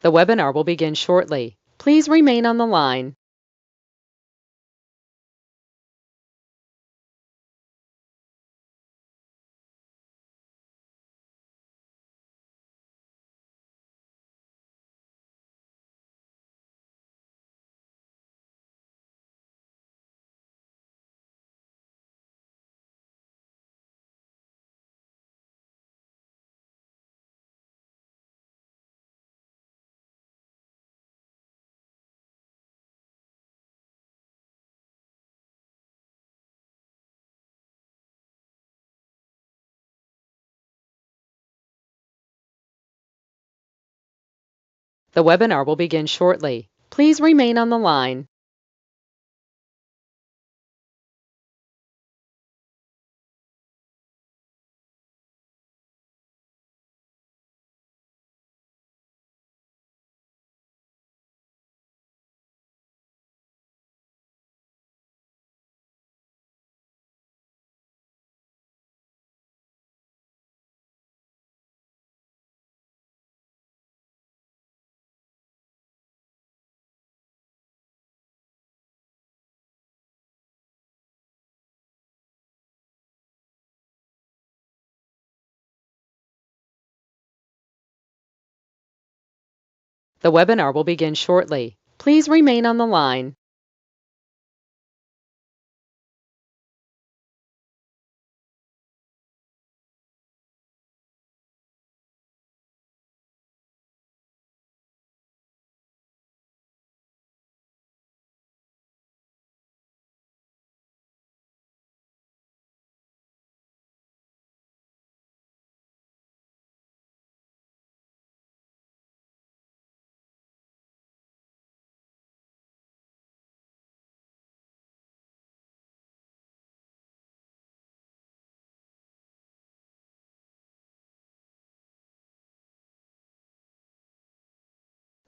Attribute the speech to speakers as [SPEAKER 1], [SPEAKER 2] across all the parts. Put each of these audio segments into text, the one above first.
[SPEAKER 1] The webinar will begin shortly. Please remain on the line. The webinar will begin shortly. Please remain on the line. The webinar will begin shortly. Please remain on the line.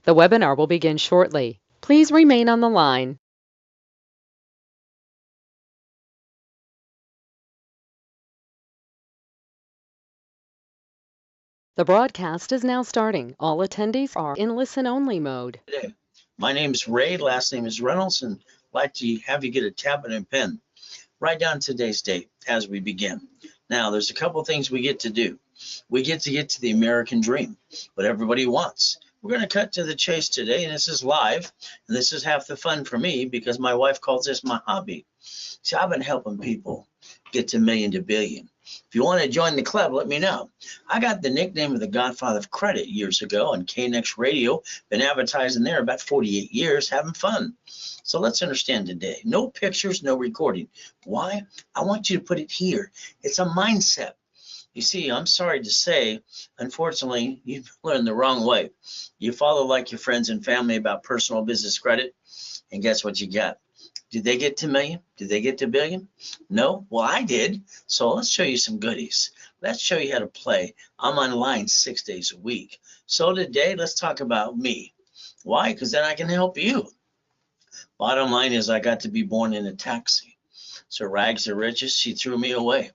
[SPEAKER 1] The webinar will begin shortly. Please remain on the line. The broadcast is now starting. All attendees are in listen-only mode.
[SPEAKER 2] Today. My name is Ray, last name is Reynolds, and I'd like to have you get a tablet and pen. Write down today's date as we begin. Now, there's a couple things we get to do. We get to the American dream, what everybody wants. We're going to cut to the chase today, and this is live, and this is half the fun for me because my wife calls this my hobby. See, I've been helping people get to million to billion. If you want to join the club, let me know. I got the nickname of the Godfather of Credit years ago on KNX Radio. Been advertising there about 48 years, having fun. So let's understand today. No pictures, no recording. Why? I want you to put it here. It's a mindset. You see, I'm sorry to say, unfortunately, you've learned the wrong way. You follow like your friends and family about personal business credit, and guess what you got? Did they get to million? Did they get to billion? No? Well, I did. So let's show you some goodies. Let's show you how to play. I'm online 6 days a week. So today, let's talk about me. Why? Because then I can help you. Bottom line is I got to be born in a taxi. So rags to riches, she threw me away.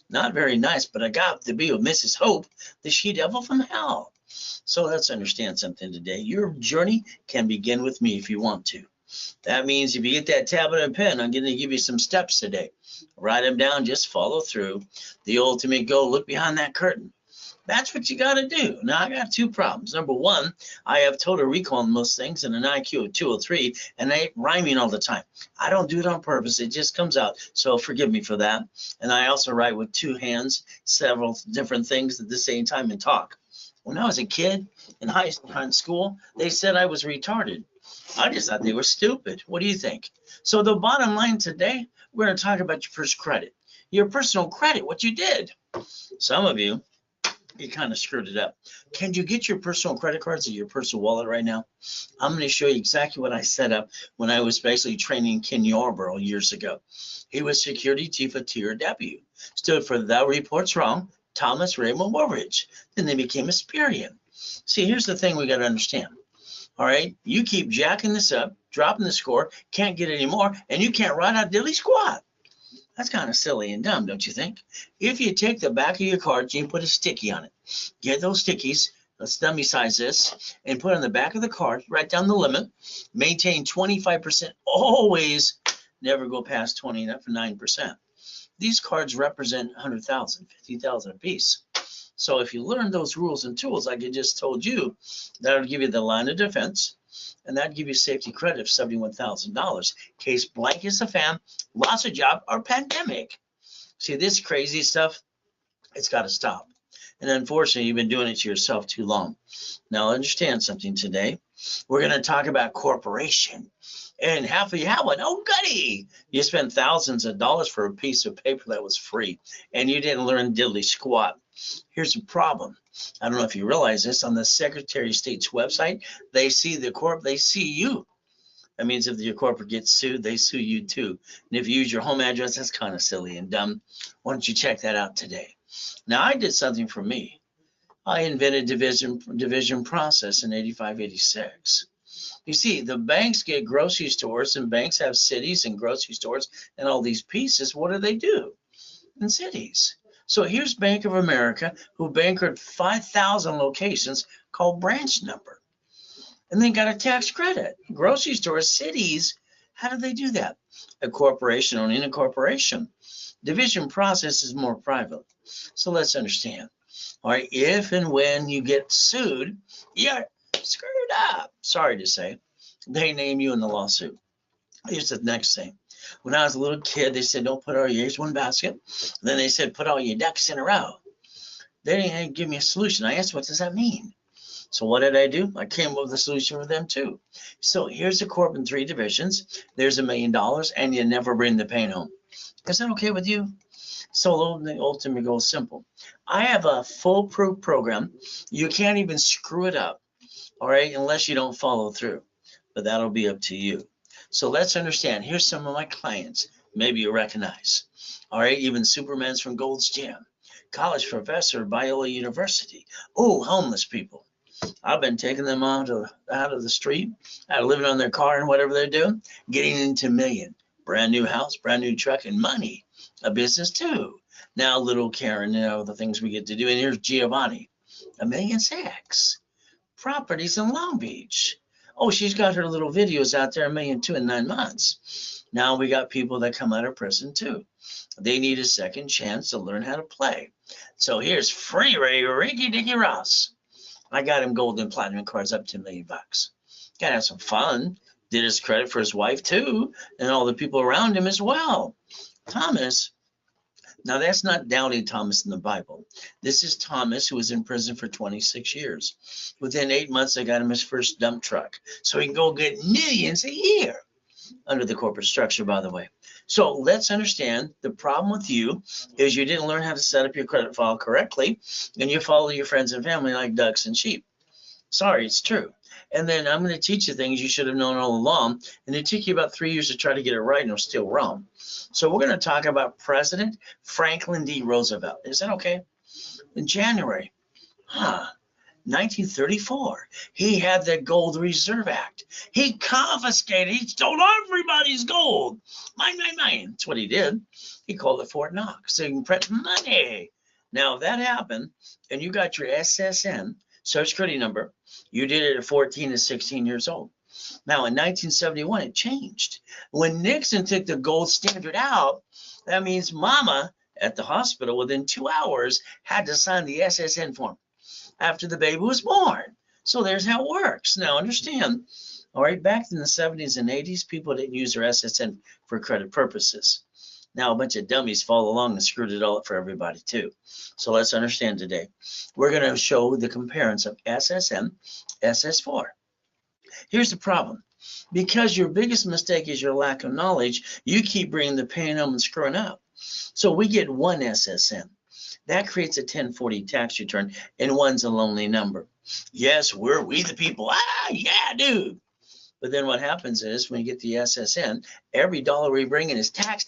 [SPEAKER 2] Not very nice, but I got to be with Mrs. Hope, the she-devil from hell. So let's understand something today. Your journey can begin with me if you want to. That means if you get that tablet and pen, I'm going to give you some steps today. Write them down, just follow through. The ultimate goal, look behind that curtain. That's what you got to do. Now, I got two problems. Number one, I have total recall on most things and an IQ of 203, and I ain't rhyming all the time. I don't do it on purpose. It just comes out. So forgive me for that. And I also write with two hands, several different things at the same time and talk. When I was a kid in high school, they said I was retarded. I just thought they were stupid. What do you think? So the bottom line today, we're going to talk about your first credit, your personal credit, what you did. Some of you kind of screwed it up. Can you get your personal credit cards in your personal wallet right now? I'm going to show you exactly what I set up when I was basically training Ken Yarborough years ago. He was security chief of Tier W, stood for Thou Reports Wrong, Thomas Raymond Woolridge. Then they became Asperian. See, here's the thing we got to understand. All right, you keep jacking this up, dropping the score, can't get any more, and you can't write out diddly squat. That's kind of silly and dumb, don't you think? If you take the back of your card and you put a sticky on it, get those stickies, let's dummy size this and put on the back of the card, write down the limit, maintain 25%, always never go past 29%. These cards represent 100,000, 50,000 a piece. So if you learn those rules and tools like I just told you, that'll give you the line of defense, and that'd give you safety credit of $71,000. Case blank is a fan, lost a job, or pandemic. See, this crazy stuff, it's got to stop. And unfortunately, you've been doing it to yourself too long. Now, understand something today. We're going to talk about corporation. And half of you have one. Oh, goody. You spent thousands of dollars for a piece of paper that was free, and you didn't learn diddly squat. Here's the problem. I don't know if you realize this. On the Secretary of State's website, they see the corp, they see you. That means if your corporate gets sued, they sue you too. And if you use your home address, that's kind of silly and dumb. Why don't you check that out today? Now, I did something for me. I invented division process in 85, 86. You see, the banks get grocery stores, and banks have cities and grocery stores and all these pieces. What do? In cities. So here's Bank of America, who bankered 5,000 locations, called branch number. And they got a tax credit. Grocery stores, cities, how do they do that? A corporation owning a corporation. Division process is more private. So let's understand. All right, if and when you get sued, you're screwed up. Sorry to say, they name you in the lawsuit. Here's the next thing. When I was a little kid, they said, don't put all your eggs in one basket. Then they said, put all your ducks in a row. They didn't give me a solution. I asked, what does that mean? So what did I do? I came up with a solution for them too. So here's a corp in 3 divisions. There's $1 million, and you never bring the pain home. Is that okay with you? So the ultimate goal is simple. I have a foolproof program. You can't even screw it up, all right, unless you don't follow through. But that'll be up to you. So let's understand. Here's some of my clients. Maybe you recognize. All right, even Superman's from Gold's Gym, college professor at Biola University. Oh, homeless people. I've been taking them out of the street, out of living on their car and whatever they're doing, getting into $1 million. Brand new house, brand new truck, and money. A business too. Now little Karen, the things we get to do. And here's Giovanni, $1.6 million. Properties in Long Beach. Oh, she's got her little videos out there, $1.2 million in 9 months. Now we got people that come out of prison too. They need a second chance to learn how to play. So here's free Ricky Dicky Ross. I got him gold and platinum cards up to $1 million. Gotta have some fun. Did his credit for his wife too, and all the people around him as well. Thomas, now that's not doubting Thomas in the Bible. This is Thomas, who was in prison for 26 years. Within 8 months, I got him his first dump truck, so he can go get millions a year under the corporate structure, by the way. So let's understand the problem with you is you didn't learn how to set up your credit file correctly, and you follow your friends and family like ducks and sheep. Sorry, it's true. And then I'm going to teach you things you should have known all along, and it took you about 3 years to try to get it right, and it was still wrong. So we're going to talk about President Franklin D. Roosevelt. Is that okay? In January, 1934, he had the Gold Reserve Act. He confiscated, he stole everybody's gold. Mine. That's what he did. He called it Fort Knox, so you can print money. Now, if that happened, and you got your SSN, Social Security number, you did it at 14 to 16 years old. Now, in 1971, it changed. When Nixon took the gold standard out, that means Mama at the hospital within 2 hours had to sign the SSN form after the baby was born. So there's how it works. Now, understand, all right, back in the 70s and 80s, people didn't use their SSN for credit purposes. Now a bunch of dummies follow along and screwed it all up for everybody too. So let's understand today. We're going to show the comparison of SSN, SS4. Here's the problem. Because your biggest mistake is your lack of knowledge, you keep bringing the pain home and screwing up. So we get one SSN. That creates a 1040 tax return, and one's a lonely number. Yes, we the people. Yeah, dude. But then what happens is when you get the SSN, every dollar we bring in is tax,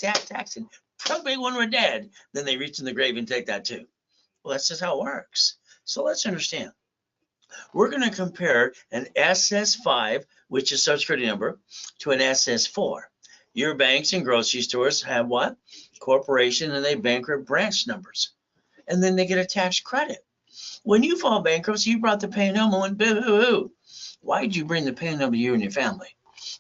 [SPEAKER 2] and probably when we're dead, then they reach in the grave and take that too. Well, that's just how it works. So let's understand. We're going to compare an SS5, which is Social Security number, to an SS4. Your banks and grocery stores have what? Corporation, and they bankrupt branch numbers. And then they get a tax credit. When you file bankruptcy, you brought the pain home and went boo-hoo-hoo. Why did you bring the pain home to you and your family?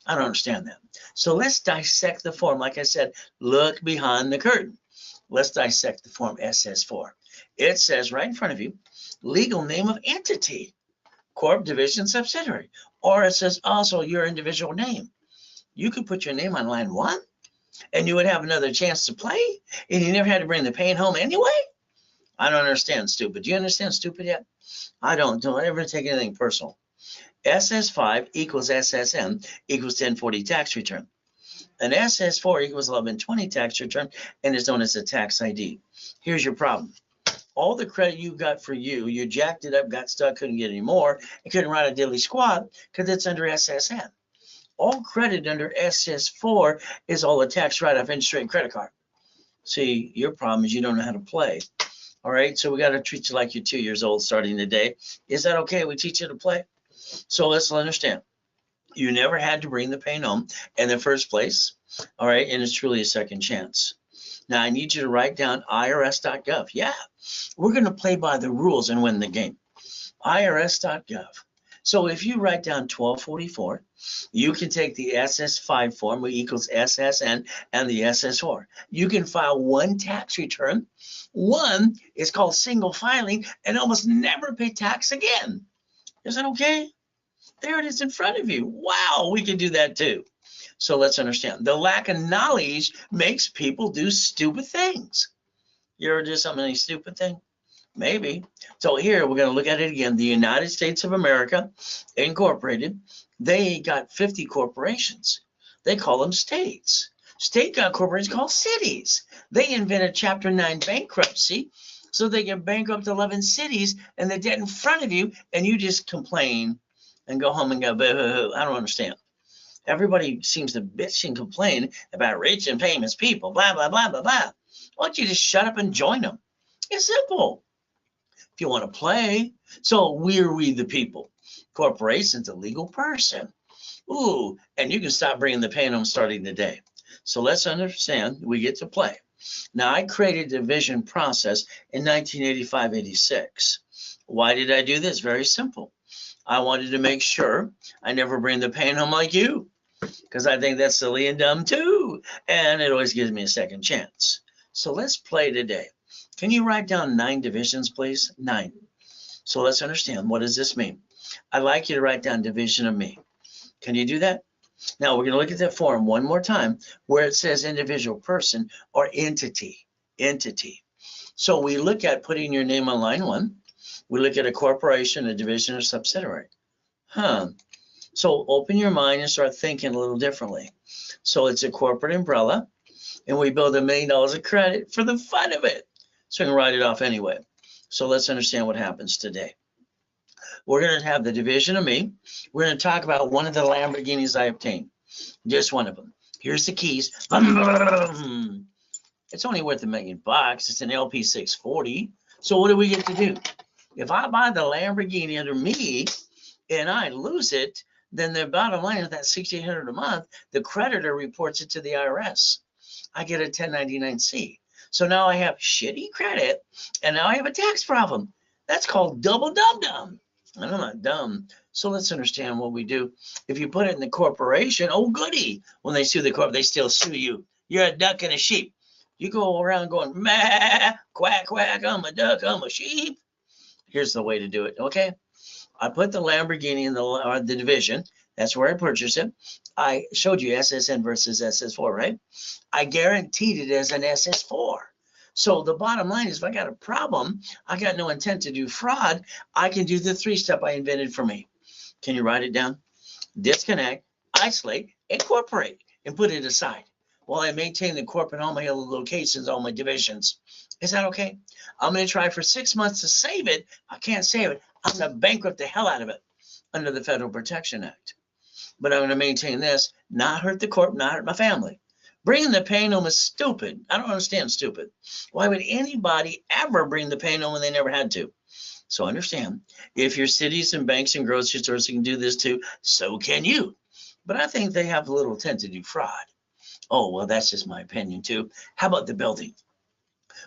[SPEAKER 2] I don't understand that. So let's dissect the form. Like I said, look behind the curtain. Let's dissect the form SS4. It says right in front of you, legal name of entity, corp, division, subsidiary. Or it says also your individual name. You could put your name on line 1 and you would have another chance to play and you never had to bring the pain home anyway? I don't understand, stupid. Do you understand stupid yet? I don't. Don't ever take anything personal. SS5 equals SSN equals 1040 tax return. An SS4 equals 1120 tax return and is known as a tax ID. Here's your problem. All the credit you got for you jacked it up, got stuck, couldn't get any more, and couldn't write a diddly squat because it's under SSN. All credit under SS4 is all the tax write-off, interest rate, and credit card. See, your problem is you don't know how to play. All right, so we got to treat you like you're 2 years old starting today. Is that okay? We teach you to play? So let's understand. You never had to bring the pain home in the first place. All right, and it's truly a second chance. Now, I need you to write down irs.gov. Yeah, we're going to play by the rules and win the game. irs.gov. So if you write down 1244, you can take the SS5 form, which equals SSN, and the SS4. You can file one tax return. One is called single filing and almost never pay tax again. Is that okay? There it is in front of you. Wow, we can do that too. So let's understand. The lack of knowledge makes people do stupid things. You ever do something stupid thing? Maybe. So here we're going to look at it again. The United States of America Incorporated, they got 50 corporations. They call them states. State got corporations called cities. They invented Chapter 9 bankruptcy so they can bankrupt 11 cities and they're dead in front of you and you just complain and go home and go, boo-hoo-hoo. I don't understand. Everybody seems to bitch and complain about rich and famous people, blah, blah, blah, blah, blah. Why don't you just shut up and join them? It's simple. If you want to play. So we're we the people. Corporation's a legal person. Ooh, and you can stop bringing the pain home starting today. So let's understand we get to play. Now, I created a division process in 1985-86. Why did I do this? Very simple. I wanted to make sure I never bring the pain home like you, because I think that's silly and dumb too. And it always gives me a second chance. So let's play today. Can you write down 9 divisions, please? 9. So let's understand. What does this mean? I'd like you to write down division of me. Can you do that? Now we're going to look at that form one more time where it says individual person or entity. Entity. So we look at putting your name on line 1. We look at a corporation, a division, or subsidiary. So open your mind and start thinking a little differently. So it's a corporate umbrella, and we build $1 million of credit for the fun of it. So we can write it off anyway. So let's understand what happens today. We're going to have the division of me. We're going to talk about one of the Lamborghinis I obtained. Just one of them. Here's the keys. It's only worth $1 million. It's an LP 640. So what do we get to do? If I buy the Lamborghini under me and I lose it, then the bottom line is that $6,800 a month, the creditor reports it to the IRS. I get a 1099-C. So now I have shitty credit and now I have a tax problem. That's called double dum-dum. And I'm not dumb. So let's understand what we do. If you put it in the corporation, oh goody. When they sue the corp, they still sue you. You're a duck and a sheep. You go around going, meh, quack, quack, I'm a duck, I'm a sheep. Here's the way to do it, okay? I put the Lamborghini in the division. That's where I purchased it. I showed you SSN versus SS4, right? I guaranteed it as an SS4. So the bottom line is if I got a problem, I got no intent to do fraud, I can do the 3-step I invented for me. Can you write it down? Disconnect, isolate, incorporate, and put it aside while I maintain the corporate all my other locations, all my divisions. Is that okay? I'm going to try for 6 months to save it. I can't save it. I'm going to bankrupt the hell out of it under the Federal Protection Act. But I'm going to maintain this, not hurt the corp, not hurt my family. Bringing the pain home is stupid. I don't understand stupid. Why would anybody ever bring the pain home when they never had to? So understand, if your cities and banks and grocery stores can do this too, so can you. But I think they have a little intent to do fraud. Oh, well, that's just my opinion too. How about the building?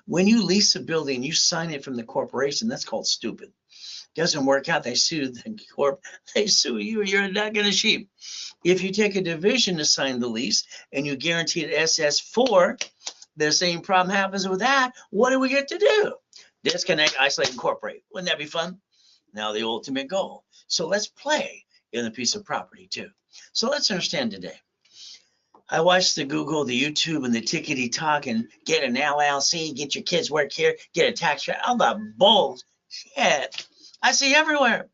[SPEAKER 2] When you lease a building, you sign it from the corporation. That's called stupid. Doesn't work out. They sue the corp. They sue you. You're not going to sheep. If you take a division to sign the lease and you guarantee it SS4, the same problem happens with that. What do we get to do? Disconnect, isolate, incorporate. Wouldn't that be fun? Now the ultimate goal. So let's play in a piece of property too. So let's understand today. I watched the Google, the YouTube, and the tickety talk and get an LLC, get your kids work here, get a tax credit. All the bullshit I see everywhere.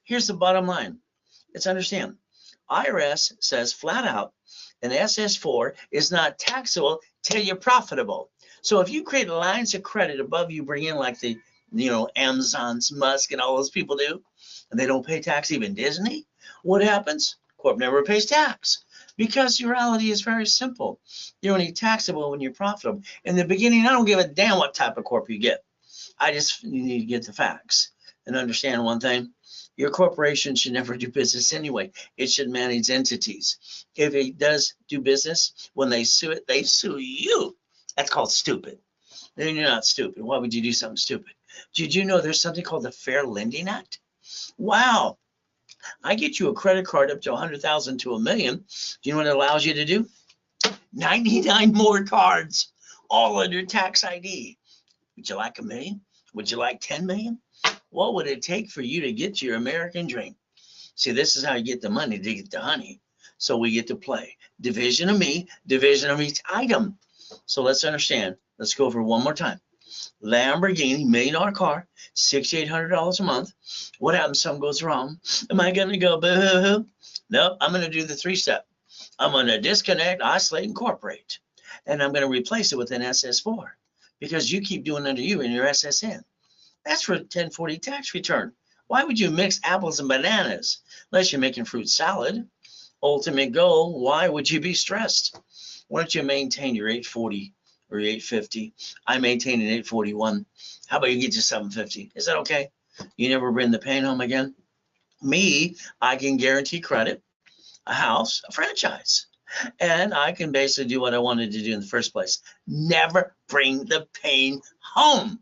[SPEAKER 2] Here's the bottom line. Let's understand. IRS says flat out an SS4 is not taxable till you're profitable. So if you create lines of credit above you bring in like the, Amazon's, Musk, and all those people do, and they don't pay tax, even Disney, what happens? Corp never pays tax. Because the reality is very simple. You're only taxable when you're profitable. In the beginning, I don't give a damn what type of corp you get. You need to get the facts and understand one thing. Your corporation should never do business anyway. It should manage entities. If it does do business, when they sue it, they sue you. That's called stupid. Then you're not stupid. Why would you do something stupid? Did you know there's something called the Fair Lending Act? Wow. I get you a credit card up to 100,000 to $1 million. Do you know what it allows you to do? 99 more cards, all under tax ID. Would you like $1 million? Would you like 10 million? What would it take for you to get your American dream? See, this is how you get the money to get the honey. So we get to play. Division of me, division of each item. So let's understand. Let's go over one more time. Lamborghini, $1 million car, $6,800 a month. What happens if something goes wrong? Am I going to go boo-hoo? Nope, I'm going to do the 3-step. I'm going to disconnect, isolate, incorporate. And I'm going to replace it with an SS4 because you keep doing under you in your SSN. That's for 1040 tax return. Why would you mix apples and bananas unless you're making fruit salad? Ultimate goal, why would you be stressed? Why don't you maintain your 840 or 850? I maintain an 841. How about you get to 750? Is that okay? You never bring the pain home again? Me, I can guarantee credit, a house, a franchise. And I can basically do what I wanted to do in the first place. Never bring the pain home.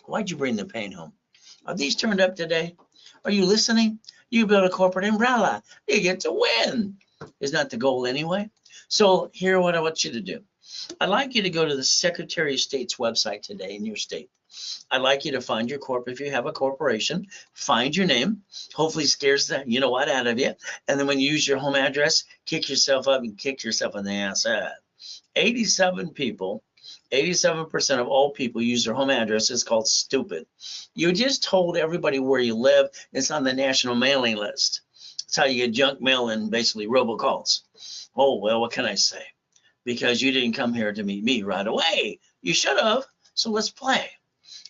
[SPEAKER 2] Why'd you bring the pain home? Are these turned up today? Are you listening? You build a corporate umbrella. You get to win. Isn't that the goal anyway? So here what I want you to do. I'd like you to go to the Secretary of State's website today in your state. I'd like you to find your corp. If you have a corporation, find your name. Hopefully scares the out of you. And then when you use your home address, kick yourself up and kick yourself in the ass. 87% of all people use their home address. It's called stupid. You just told everybody where you live. It's on the national mailing list. That's how you get junk mail and basically robocalls. Oh, well, what can I say? Because you didn't come here to meet me right away. You should have. So let's play.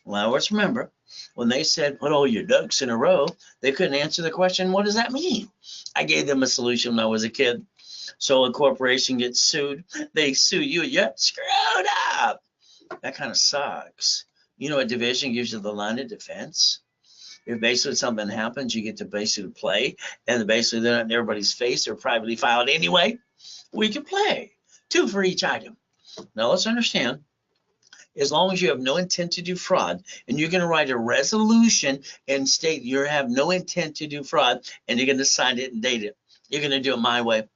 [SPEAKER 2] Well, let's remember, when they said put all your ducks in a row, they couldn't answer the question, what does that mean? I gave them a solution when I was a kid. So a corporation gets sued, they sue you, you're screwed up. That kind of sucks. A division gives you the line of defense. If basically something happens, you get to basically play, and basically they're not in everybody's face, they're privately filed anyway. We can play. 2 for each item. Now let's understand. As long as you have no intent to do fraud, and you're going to write a resolution and state you have no intent to do fraud, and you're going to sign it and date it. You're going to do it my way.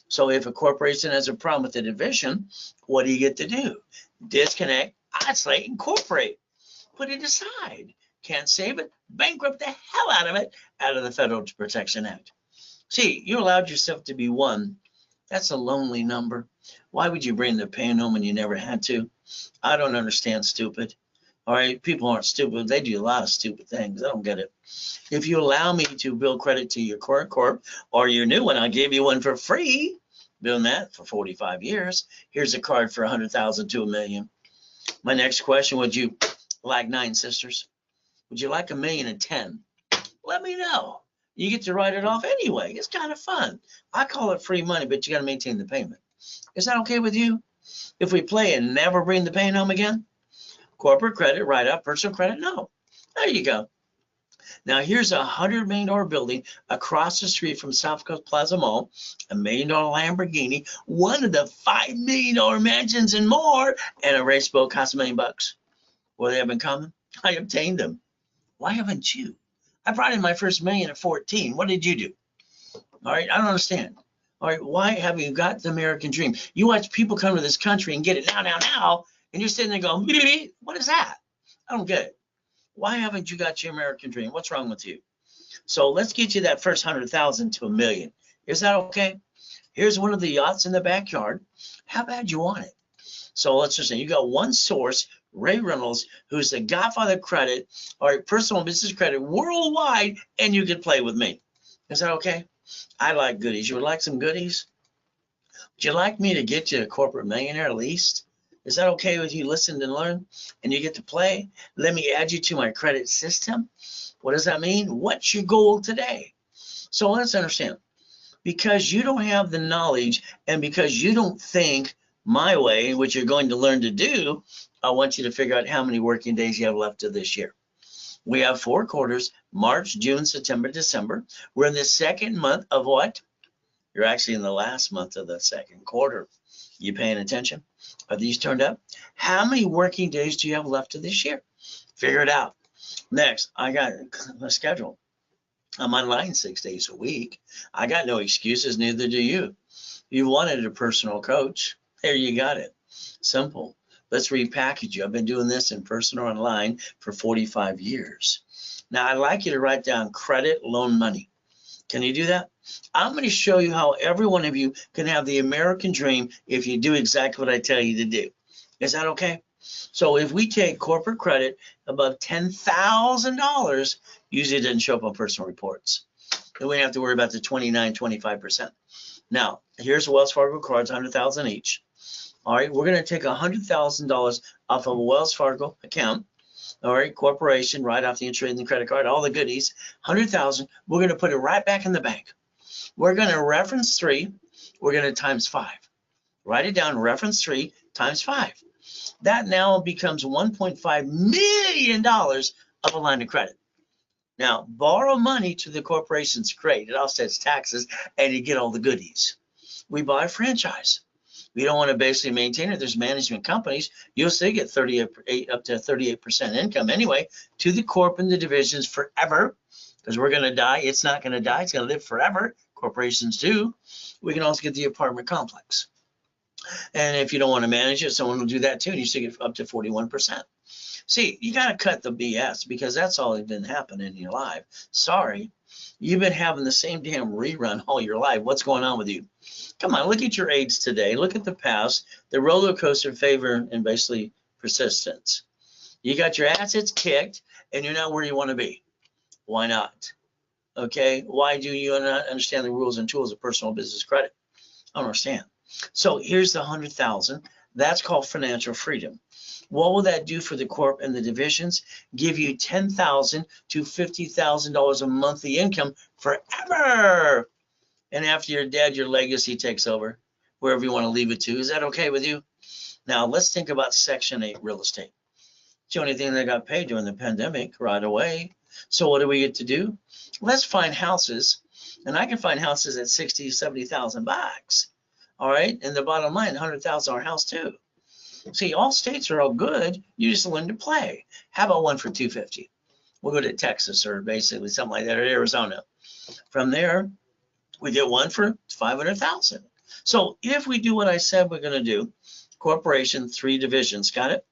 [SPEAKER 2] So if a corporation has a problem with the division, what do you get to do? Disconnect, isolate, incorporate. Put it aside. Can't save it. Bankrupt the hell out of the Federal Protection Act. See, you allowed yourself to be one. That's a lonely number. Why would you bring the pain home when you never had to? I don't understand stupid. All right, people aren't stupid. They do a lot of stupid things. I don't get it. If you allow me to build credit to your current corp or your new one, I'll give you one for free. Doing that for 45 years. Here's a card for 100,000 to $1 million. My next question, would you like 9 sisters? Would you like $1 million and 10? Let me know. You get to write it off anyway. It's kind of fun. I call it free money, but you got to maintain the payment. Is that okay with you? If we play and never bring the pain home again? Corporate credit, write up. Personal credit, no. There you go. Now here's a $100 million building across the street from South Coast Plaza Mall, $1 million Lamborghini, one of the $5 million mansions and more, and a race boat costs $1 million. What do they have in common? I obtained them. Why haven't you? I brought in my first million at 14. What did you do? All right, I don't understand. All right, why have you got the American dream? You watch people come to this country and get it now, and you're sitting there going, what is that? I don't get it. Why haven't you got your American dream? What's wrong with you? So let's get you that first 100,000 to a million. Is that okay? Here's one of the yachts in the backyard. How bad you want it? So let's just say you got one source, Ray Reynolds, who's the godfather of credit, all right, personal business credit worldwide, and you can play with me. Is that okay? I like goodies. You would like some goodies? Would you like me to get you a corporate millionaire at least? Is that okay with you? Listen and learn, and you get to play. Let me add you to my credit system. What does that mean? What's your goal today? So let's understand. Because you don't have the knowledge and because you don't think my way, which you're going to learn to do, I want you to figure out how many working days you have left of this year. We have 4 quarters, March, June, September, December. We're in the second month of what? You're actually in the last month of the second quarter. You paying attention? Are these turned up? How many working days do you have left of this year? Figure it out. Next, I got a schedule. I'm online 6 days a week. I got no excuses, neither do you. You wanted a personal coach. There you got it. Simple. Let's repackage you. I've been doing this in person or online for 45 years. Now, I'd like you to write down credit, loan, money. Can you do that? I'm going to show you how every one of you can have the American dream if you do exactly what I tell you to do. Is that okay? So if we take corporate credit above $10,000, usually it doesn't show up on personal reports. Then we have to worry about the 29, 25%. Now, here's Wells Fargo cards, 100,000 each. All right, we're going to take $100,000 off of a Wells Fargo account. All right, corporation, right off the interest and the credit card, all the goodies, 100,000. We're going to put it right back in the bank. We're going to reference 3. We're going to times 5. Write it down, reference 3 times 5. That now becomes $1.5 million of a line of credit. Now, borrow money to the corporation's great. It offsets taxes, and you get all the goodies. We buy a franchise. We don't want to basically maintain it. There's management companies. You'll still get 38 up to 38% income anyway to the corp and the divisions forever, because we're going to die. It's not going to die. It's going to live forever. Corporations do. We can also get the apartment complex. And if you don't want to manage it, someone will do that too, and you still get up to 41%. See, you got to cut the BS, because that's all that's been happening in your life. Sorry, you've been having the same damn rerun all your life. What's going on with you? Come on, look at your age today. Look at the past, the roller coaster favor, and basically persistence. You got your assets kicked, and you're not where you want to be. Why not? Okay, why do you not understand the rules and tools of personal business credit? I don't understand. So here's the 100,000. That's called financial freedom. What will that do for the corp and the divisions? Give you $10,000 to $50,000 a monthly income forever. And after you're dead, your legacy takes over, wherever you want to leave it to. Is that okay with you? Now let's think about Section 8 real estate. It's the only thing that got paid during the pandemic right away. So what do we get to do? Let's find houses, and I can find houses at 60, 70,000 bucks. All right, and the bottom line, $100,000 house too. See, all states are all good. You just learn to play. How about one for 250? We'll go to Texas or basically something like that, or Arizona. From there, we get one for 500,000. So if we do what I said we're going to do, corporation, 3 divisions, got it?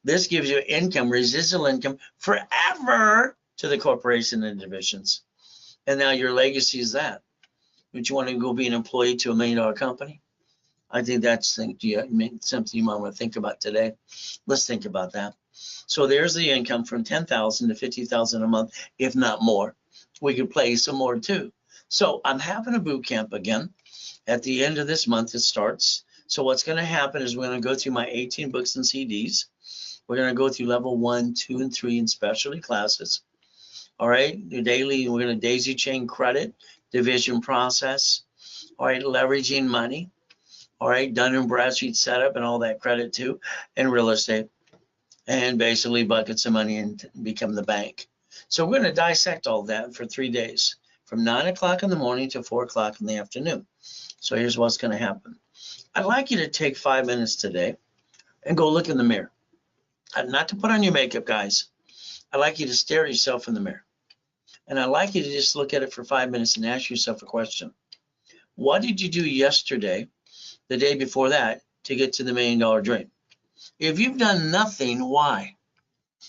[SPEAKER 2] This gives you income, residual income forever to the corporation and divisions. And now your legacy is that. Would you want to go be an employee to $1 million company? I think that's something you might want to think about today. Let's think about that. So there's the income from $10,000 to $50,000 a month, if not more. We could play some more too. So I'm having a boot camp again. At the end of this month, it starts. So what's going to happen is we're going to go through my 18 books and CDs. We're going to go through level 1, 2, and 3 in specialty classes. All right, daily, we're going to daisy chain credit, division process. All right, leveraging money. All right, Dun & Bradstreet setup and all that credit too, and real estate, and basically buckets of money and become the bank. So we're going to dissect all that for 3 days, from 9 o'clock in the morning to 4 o'clock in the afternoon. So here's what's going to happen. I'd like you to take 5 minutes today and go look in the mirror. Not to put on your makeup, guys. I'd like you to stare at yourself in the mirror. And I'd like you to just look at it for 5 minutes and ask yourself a question. What did you do yesterday, the day before that, to get to the $1 million dream? If you've done nothing, why?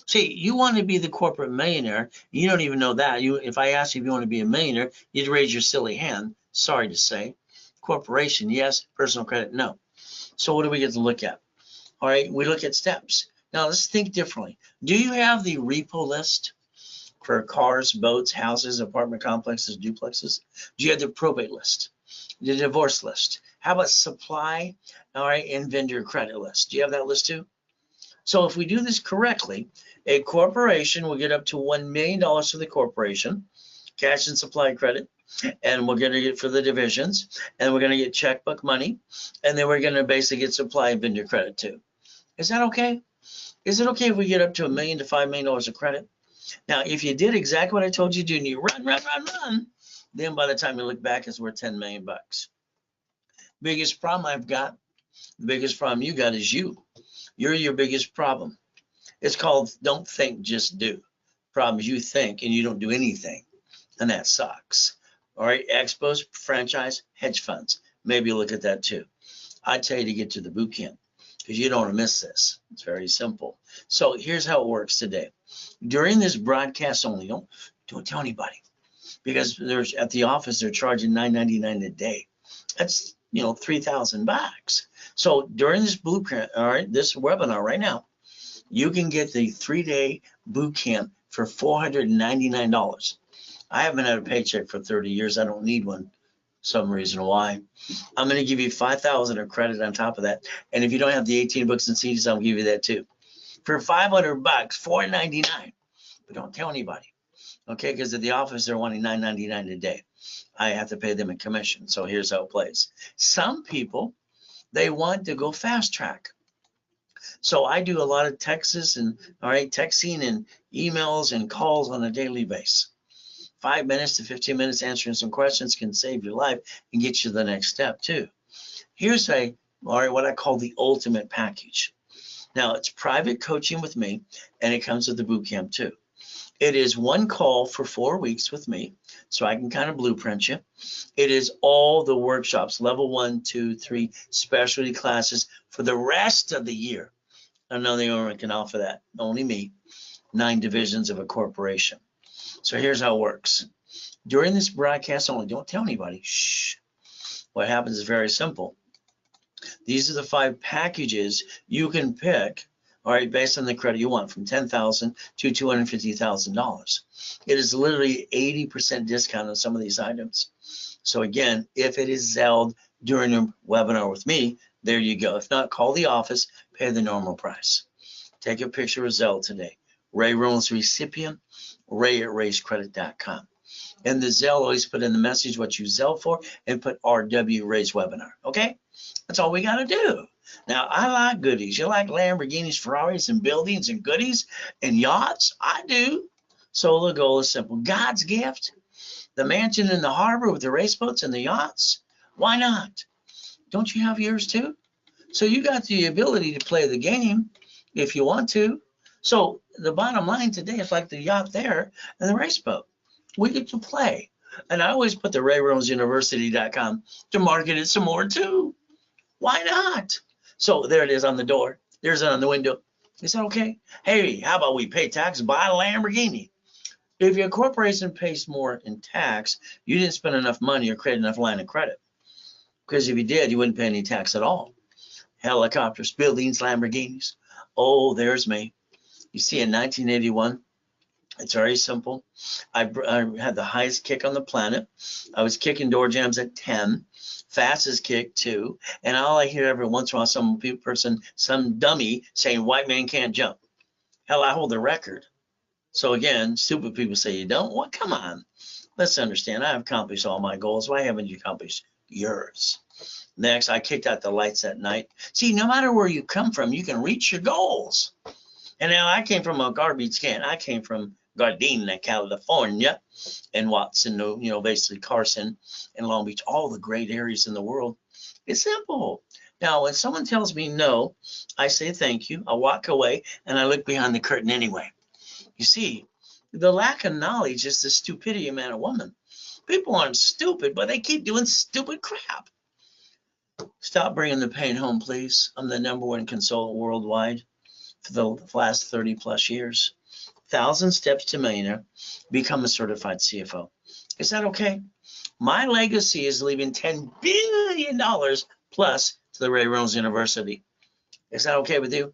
[SPEAKER 2] See, you want to be the corporate millionaire. You don't even know that. If I asked you if you want to be a millionaire, you'd raise your silly hand. Sorry to say. Corporation, yes. Personal credit, no. So what do we get to look at? All right, we look at steps. Now let's think differently. Do you have the repo list for cars, boats, houses, apartment complexes, duplexes? Do you have the probate list, the divorce list? How about supply, all right, and vendor credit list? Do you have that list too? So if we do this correctly, a corporation will get up to $1 million for the corporation, cash and supply credit, and we're going to get for the divisions, and we're going to get checkbook money, and then we're going to basically get supply and vendor credit too. Is that okay? Is it okay if we get up to $1 million to $5 million of credit? Now, if you did exactly what I told you to do and you run, then by the time you look back, it's worth 10 million bucks. Biggest problem I've got, the biggest problem you got is you. You're your biggest problem. It's called don't think, just do. Problem is you think and you don't do anything, and that sucks. All right, expos, franchise, hedge funds. Maybe look at that too. I tell you to get to the boot camp because you don't want to miss this. It's very simple. So here's how it works today. During this broadcast only, don't tell anybody, because there's at the office they're charging $9.99 a day. That's 3,000 bucks. So during this blueprint, all right, this webinar right now, you can get the 3-day boot camp for $499. I haven't had a paycheck for 30 years. I don't need one. Some reason why. I'm going to give you 5,000 of credit on top of that. And if you don't have the 18 books and CDs, I'll give you that too. For 500 bucks, $499. But don't tell anybody. Okay, because at the office they're wanting $9.99 a day. I have to pay them a commission. So here's how it plays. Some people, they want to go fast track. So I do a lot of texts and texting and emails and calls on a daily basis. 5 minutes to 15 minutes answering some questions can save your life and get you to the next step too. Here's what I call the ultimate package. Now it's private coaching with me, and it comes with the boot camp too. It is one call for 4 weeks with me, so I can kind of blueprint you. It is all the workshops, level 1, 2, 3, specialty classes for the rest of the year. Another owner can offer that, only me, 9 divisions of a corporation. So here's how it works. During this broadcast only, don't tell anybody. Shh. What happens is very simple. These are the 5 packages you can pick, all right, based on the credit you want, from $10,000 to $250,000. It is literally 80% discount on some of these items. So again, if it is Zelled during a webinar with me, there you go. If not, call the office, pay the normal price. Take a picture of Zelle today. Ray Reynolds recipient, ray@raisecredit.com. And the Zelle, always put in the message what you Zelle for and put RW Raise Webinar. Okay? That's all we got to do. Now, I like goodies. You like Lamborghinis, Ferraris, and buildings and goodies and yachts? I do. So the goal is simple. God's gift, the mansion in the harbor with the race boats and the yachts. Why not? Don't you have yours too? So you got the ability to play the game if you want to. So the bottom line today is like the yacht there and the race boat. We get to play. And I always put the RayReynoldsUniversity.com to market it some more too. Why not? So there it is on the door. There's it on the window. Is that okay? Hey, how about we pay tax, buy a Lamborghini? If your corporation pays more in tax, you didn't spend enough money or create enough line of credit. Because if you did, you wouldn't pay any tax at all. Helicopters, buildings, Lamborghinis. Oh, there's me. You see, in 1981, it's very simple. I had the highest kick on the planet. I was kicking door jams at 10, fastest kick too. And all I hear every once in a while, some dummy saying white man can't jump. Hell, I hold the record. So again, stupid people say you don't. Well, come on. Let's understand. I've accomplished all my goals. Why haven't you accomplished yours? Next, I kicked out the lights at night. See, no matter where you come from, you can reach your goals. And now I came from a garbage can. I came from Gardena, California, and Watson, basically Carson and Long Beach, all the great areas in the world. It's simple. Now, when someone tells me no, I say thank you, I walk away, and I look behind the curtain anyway. You see, the lack of knowledge is the stupidity of man or woman. People aren't stupid, but they keep doing stupid crap. Stop bringing the pain home, please. I'm the #1 consultant worldwide for the last 30 plus years. 1,000 steps to millionaire, become a certified CFO. Is that okay? My legacy is leaving $10 billion plus to the Ray Reynolds University. Is that okay with you?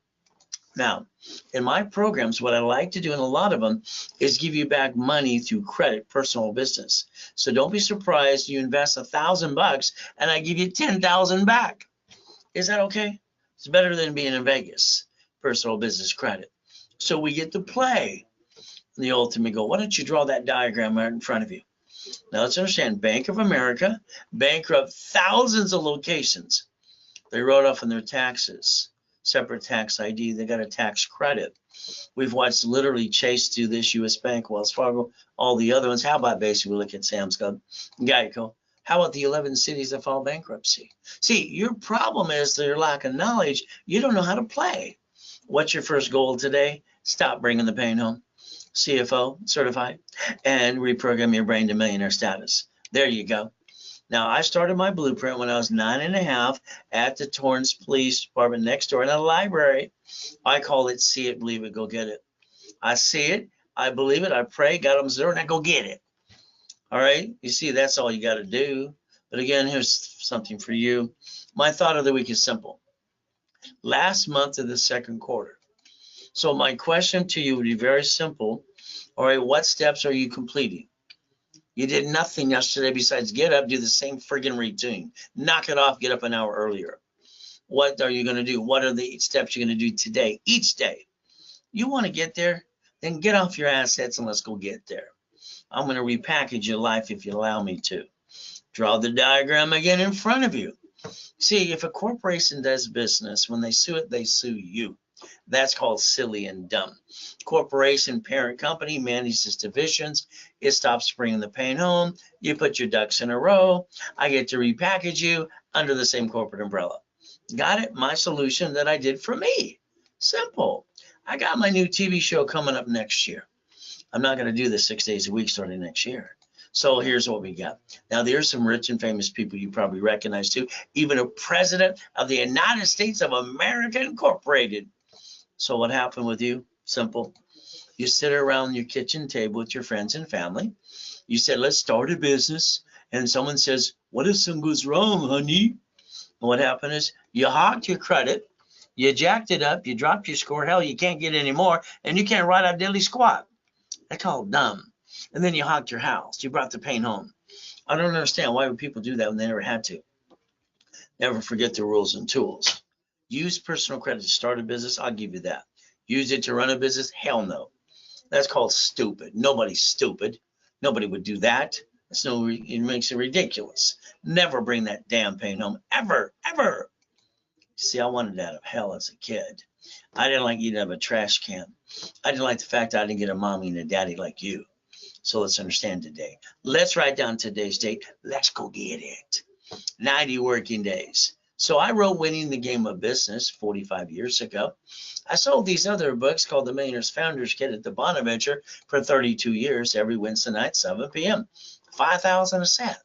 [SPEAKER 2] Now, in my programs, what I like to do in a lot of them is give you back money through credit, personal business. So don't be surprised you invest $1,000 and I give you 10,000 back. Is that okay? It's better than being in Vegas, personal business credit. So we get to play the ultimate goal. Why don't you draw that diagram right in front of you? Now let's understand, Bank of America bankrupt thousands of locations. They wrote off on their taxes, separate tax ID. They got a tax credit. We've watched literally Chase do this, US Bank, Wells Fargo, all the other ones. How about basically we look at Sam's Club, Geico? How about the 11 cities that filed bankruptcy? See, your problem is your lack of knowledge. You don't know how to play. What's your first goal today? Stop bringing the pain home. CFO, certified, and reprogram your brain to millionaire status. There you go. Now, I started my blueprint when I was 9.5 at the Torrance Police Department next door in a library. I call it see it, believe it, go get it. I see it, I believe it, I pray, God opens the door, and I go get it. All right? You see, that's all you got to do. But again, here's something for you. My thought of the week is simple. Last month of the second quarter. So my question to you would be very simple. All right, what steps are you completing? You did nothing yesterday besides get up, do the same friggin' routine. Knock it off, get up an hour earlier. What are you going to do? What are the steps you're going to do today, each day? You want to get there? Then get off your assets and let's go get there. I'm going to repackage your life if you allow me to. Draw the diagram again in front of you. See, if a corporation does business, when they sue it, they sue you. That's called silly and dumb. Corporation, parent company manages divisions. It stops bringing the pain home. You put your ducks in a row. I get to repackage you under the same corporate umbrella. Got it? My solution that I did for me. Simple. I got my new TV show coming up next year. I'm not going to do this 6 days a week starting next year. So here's what we got. Now, there's some rich and famous people you probably recognize too. Even a president of the United States of America Incorporated. So what happened with you? Simple. You sit around your kitchen table with your friends and family. You said, let's start a business. And someone says, what if something goes wrong, honey? And what happened is you hogged your credit. You jacked it up. You dropped your score. Hell, you can't get any more. And you can't write out diddly squat. That's called dumb. And then you hogged your house. You brought the pain home. I don't understand why would people do that when they never had to. Never forget the rules and tools. Use personal credit to start a business. I'll give you that. Use it to run a business. Hell no. That's called stupid. Nobody's stupid. Nobody would do that. It makes it ridiculous. Never bring that damn pain home. Ever, ever. See, I wanted out of hell as a kid. I didn't like eating out of a trash can. I didn't like the fact I didn't get a mommy and a daddy like you. So let's understand today. Let's write down today's date. Let's go get it. 90 working days. So I wrote Winning the Game of Business 45 years ago. I sold these other books called The Millionaire's Founders Kit at the Bonaventure for 32 years every Wednesday night, 7 p.m. 5,000 a set.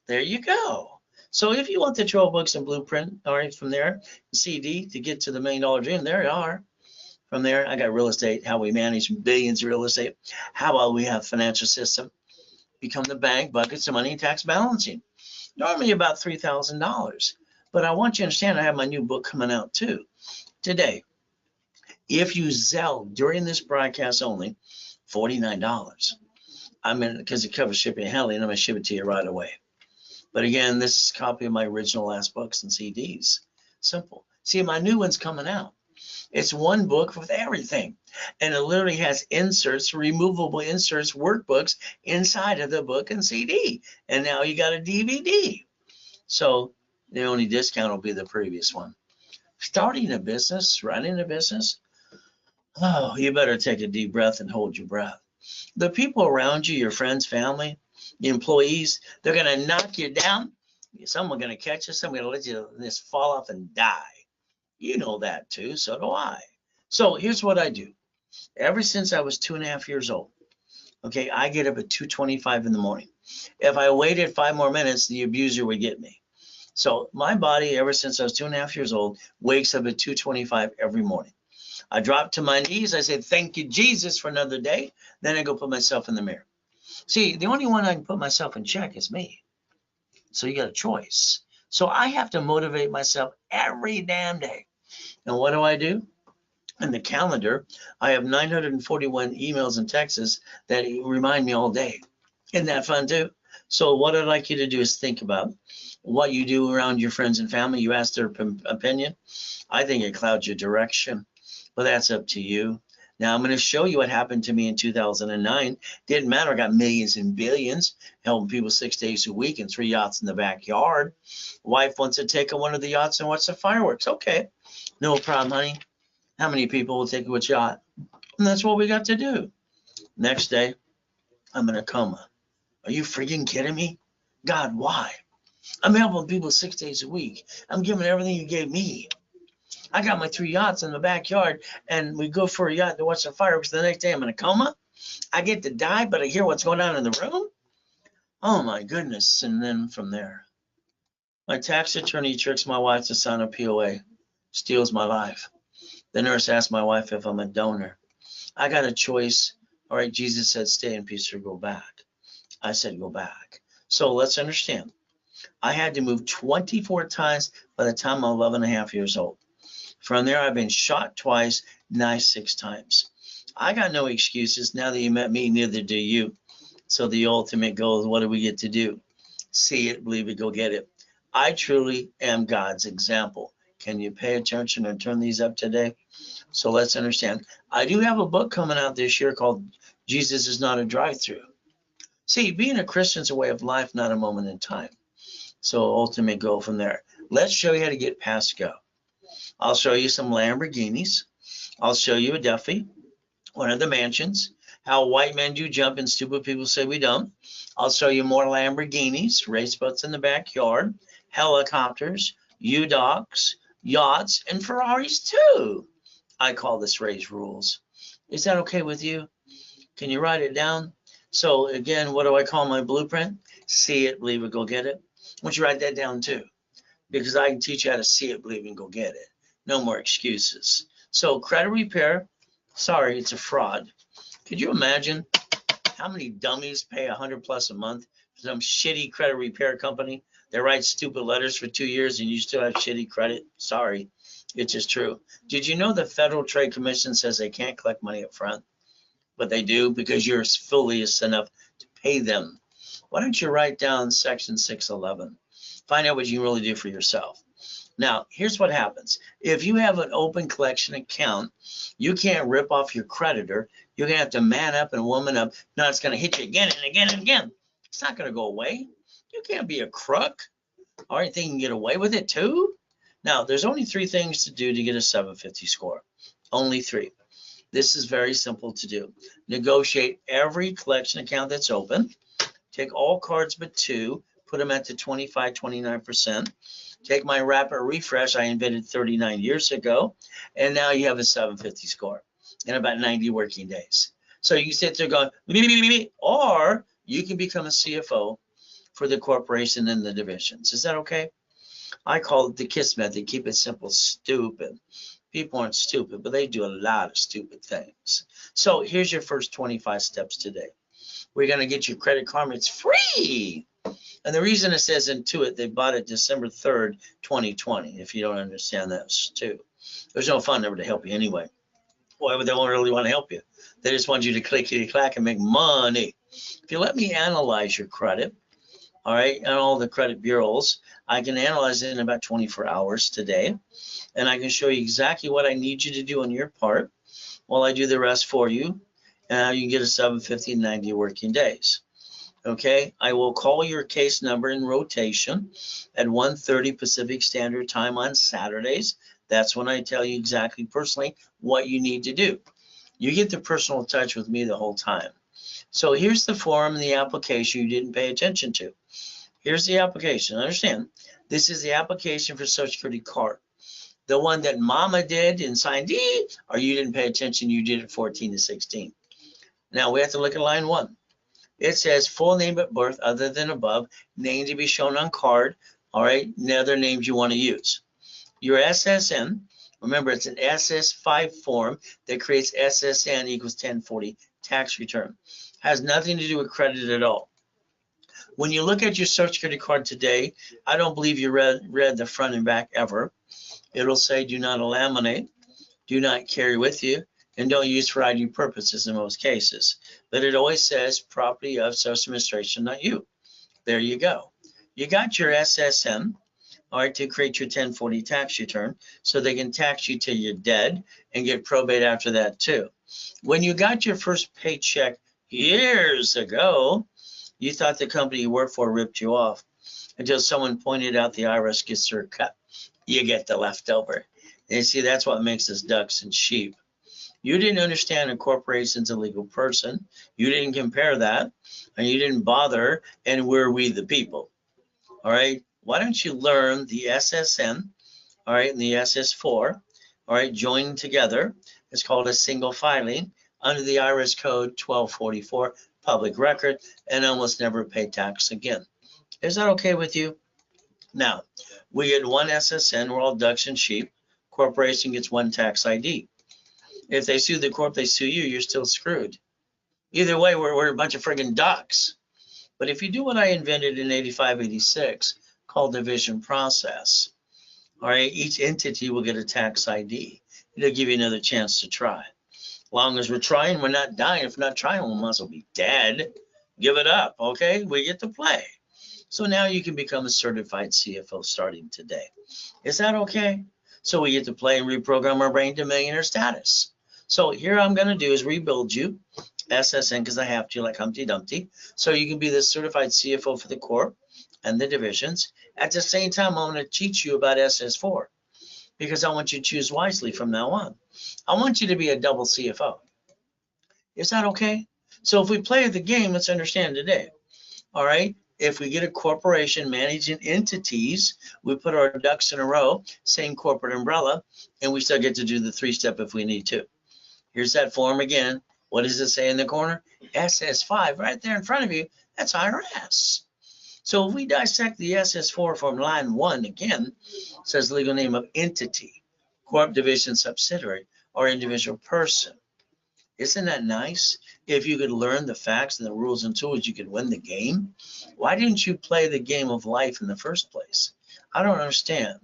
[SPEAKER 2] There you go. So if you want the 12 books and blueprint, all right, from there, CD to get to the $1 million dream, there you are. From there, I got real estate, how we manage billions of real estate. How about we have financial system, become the bank, buckets of money, and tax balancing. Normally about $3,000. But I want you to understand I have my new book coming out too today. If you Zelle during this broadcast only, $49. I'm in because it covers shipping and handling, and I'm going to ship it to you right away. But again, this is a copy of my original last books and CDs. Simple. See, my new one's coming out. It's one book with everything. And it literally has inserts, removable inserts, workbooks inside of the book and CD. And now you got a DVD. So the only discount will be the previous one. Starting a business, running a business, oh, you better take a deep breath and hold your breath. The people around you, your friends, family, the employees, they're going to knock you down Someone going to catch us. I'm going to let you just fall off and die. You know that too. So do I. So here's what I do. Ever since I was 2.5 years old, okay, I get up at 2:25 in the morning. If I waited 5 more minutes, the abuser would get me. So my body, ever since I was 2.5 years old, wakes up at 2:25 every morning. I drop to my knees. I say, thank you, Jesus, for another day. Then I go put myself in the mirror. See, the only one I can put myself in check is me. So you got a choice. So I have to motivate myself every damn day. And what do? In the calendar, I have 941 emails and texts that remind me all day. Isn't that fun too? So what I'd like you to do is think about what you do around your friends and family. You ask their opinion. I think it clouds your direction, but that's up to you. Now I'm going to show you what happened to me in 2009. Didn't matter. I got millions and billions, helping people 6 days a week and 3 yachts in the backyard. Wife wants to take one of the yachts and watch the fireworks. Okay, no problem, honey. How many people will take a yacht? And that's what we got to do. Next day, I'm in a coma. Are you freaking kidding me? God, why? I'm helping people 6 days a week. I'm giving everything you gave me. I got my 3 yachts in the backyard, and we go for a yacht to watch the fireworks. The next day, I'm in a coma. I get to die, but I hear what's going on in the room. Oh my goodness! And then from there, my tax attorney tricks my wife to sign a POA, steals my life. The nurse asked my wife if I'm a donor. I got a choice. All right, Jesus said, stay in peace or go back. I said, go back. So let's understand. I had to move 24 times by the time I'm 11 and a half years old. From there, I've been shot twice, knifed 6 times. I got no excuses. Now that you met me, neither do you. So the ultimate goal is, what do we get to do? See it, believe it, go get it. I truly am God's example. Can you pay attention and turn these up today? So let's understand. I do have a book coming out this year called Jesus is Not a Drive-Through. See, being a Christian is a way of life, not a moment in time. So ultimate goal from there. Let's show you how to get past go. I'll show you some Lamborghinis. I'll show you a Duffy, one of the mansions, how white men do jump and stupid people say we don't. I'll show you more Lamborghinis, race boats in the backyard, helicopters, U-Docks, yachts, and Ferraris too. I call this Ray's Rules. Is that okay with you? Can you write it down? So again, what do I call my blueprint? See it, believe it, go get it. I want you to write that down too, because I can teach you how to see it, believe it, and go get it. No more excuses. So credit repair, sorry, it's a fraud. Could you imagine how many dummies pay $100+ a month for some shitty credit repair company? They write stupid letters for 2 years and you still have shitty credit? Sorry, it's just true. Did you know the Federal Trade Commission says they can't collect money up front? But they do, because you're fully enough to pay them. Why don't you write down section 611? Find out what you can really do for yourself. Now, here's what happens. If you have an open collection account, you can't rip off your creditor. You're going to have to man up and woman up. Now it's going to hit you again and again and again. It's not going to go away. You can't be a crook. All right, think you can get away with it too? Now, there's only 3 things to do to get a 750 score. Only 3. This is very simple to do. Negotiate every collection account that's open. Take all cards but 2. Put them at the 25, 29%. Take my rapid refresh I invented 39 years ago, and now you have a 750 score in about 90 working days. So you can sit there going, or you can become a CFO for the corporation and the divisions. Is that okay? I call it the KISS method. Keep it simple, stupid. People aren't stupid, but they do a lot of stupid things. So here's your first 25 steps today. We're going to get your Credit Karma. It's free. And the reason it says Intuit, they bought it December 3rd, 2020, if you don't understand that too. There's no phone number to help you anyway. Why would they really want to help you? They just want you to click and make money. If you let me analyze your credit, all right, and all the credit bureaus, I can analyze it in about 24 hours today. And I can show you exactly what I need you to do on your part while I do the rest for you. And how you can get a 750 in 90 working days. Okay, I will call your case number in rotation at 1:30 Pacific Standard Time on Saturdays. That's when I tell you exactly personally what you need to do. You get the personal touch with me the whole time. So here's the form and the application you didn't pay attention to. Here's the application. Understand, this is the application for Social Security card. The one that mama did and signed, or you didn't pay attention, you did it 14 to 16. Now we have to look at line 1. It says full name at birth other than above, name to be shown on card, all right, and other names you want to use. Your SSN, remember it's an SS5 form that creates SSN equals 1040 tax return. Has nothing to do with credit at all. When you look at your Social Security card today, I don't believe you read the front and back ever. It'll say do not laminate, do not carry with you, and don't use for ID purposes in most cases. But it always says property of Social Administration, not you. There you go. You got your SSN, all right, to create your 1040 tax return so they can tax you till you're dead and get probate after that too. When you got your first paycheck years ago, you thought the company you worked for ripped you off until someone pointed out the IRS gets their cut. You get the leftover. And you see, that's what makes us ducks and sheep. You didn't understand a corporation's a legal person. You didn't compare that, and you didn't bother, and we're we the people. All right, why don't you learn the SSN, all right, and the SS4, all right, joined together. It's called a single filing under the IRS code 1244, public record, and almost never pay tax again. Is that okay with you? Now, we get one SSN, we're all ducks and sheep. Corporation gets one tax ID. If they sue the corp, they sue you, you're still screwed. Either way, we're a bunch of friggin' ducks. But if you do what I invented in 85, 86, called division process, all right, each entity will get a tax ID. It'll give you another chance to try. Long as we're trying, we're not dying. If we're not trying, we might as well be dead. Give it up, okay? We get to play. So now you can become a certified CFO starting today. Is that okay? So we get to play and reprogram our brain to millionaire status. So here I'm going to do is rebuild you, SSN, because I have to, like Humpty Dumpty. So you can be the certified CFO for the corp and the divisions. At the same time, I'm going to teach you about SS4 because I want you to choose wisely from now on. I want you to be a double CFO. Is that okay? So if we play the game, let's understand today. All right. If we get a corporation managing entities, we put our ducks in a row, same corporate umbrella, and we still get to do the 3-step if we need to. Here's that form again. What does it say in the corner? SS5 right there in front of you. That's IRS. So if we dissect the SS4 from line 1 again, it says legal name of entity, corp, division, subsidiary, or individual person. Isn't that nice? If you could learn the facts and the rules and tools, you could win the game. Why didn't you play the game of life in the first place? I don't understand.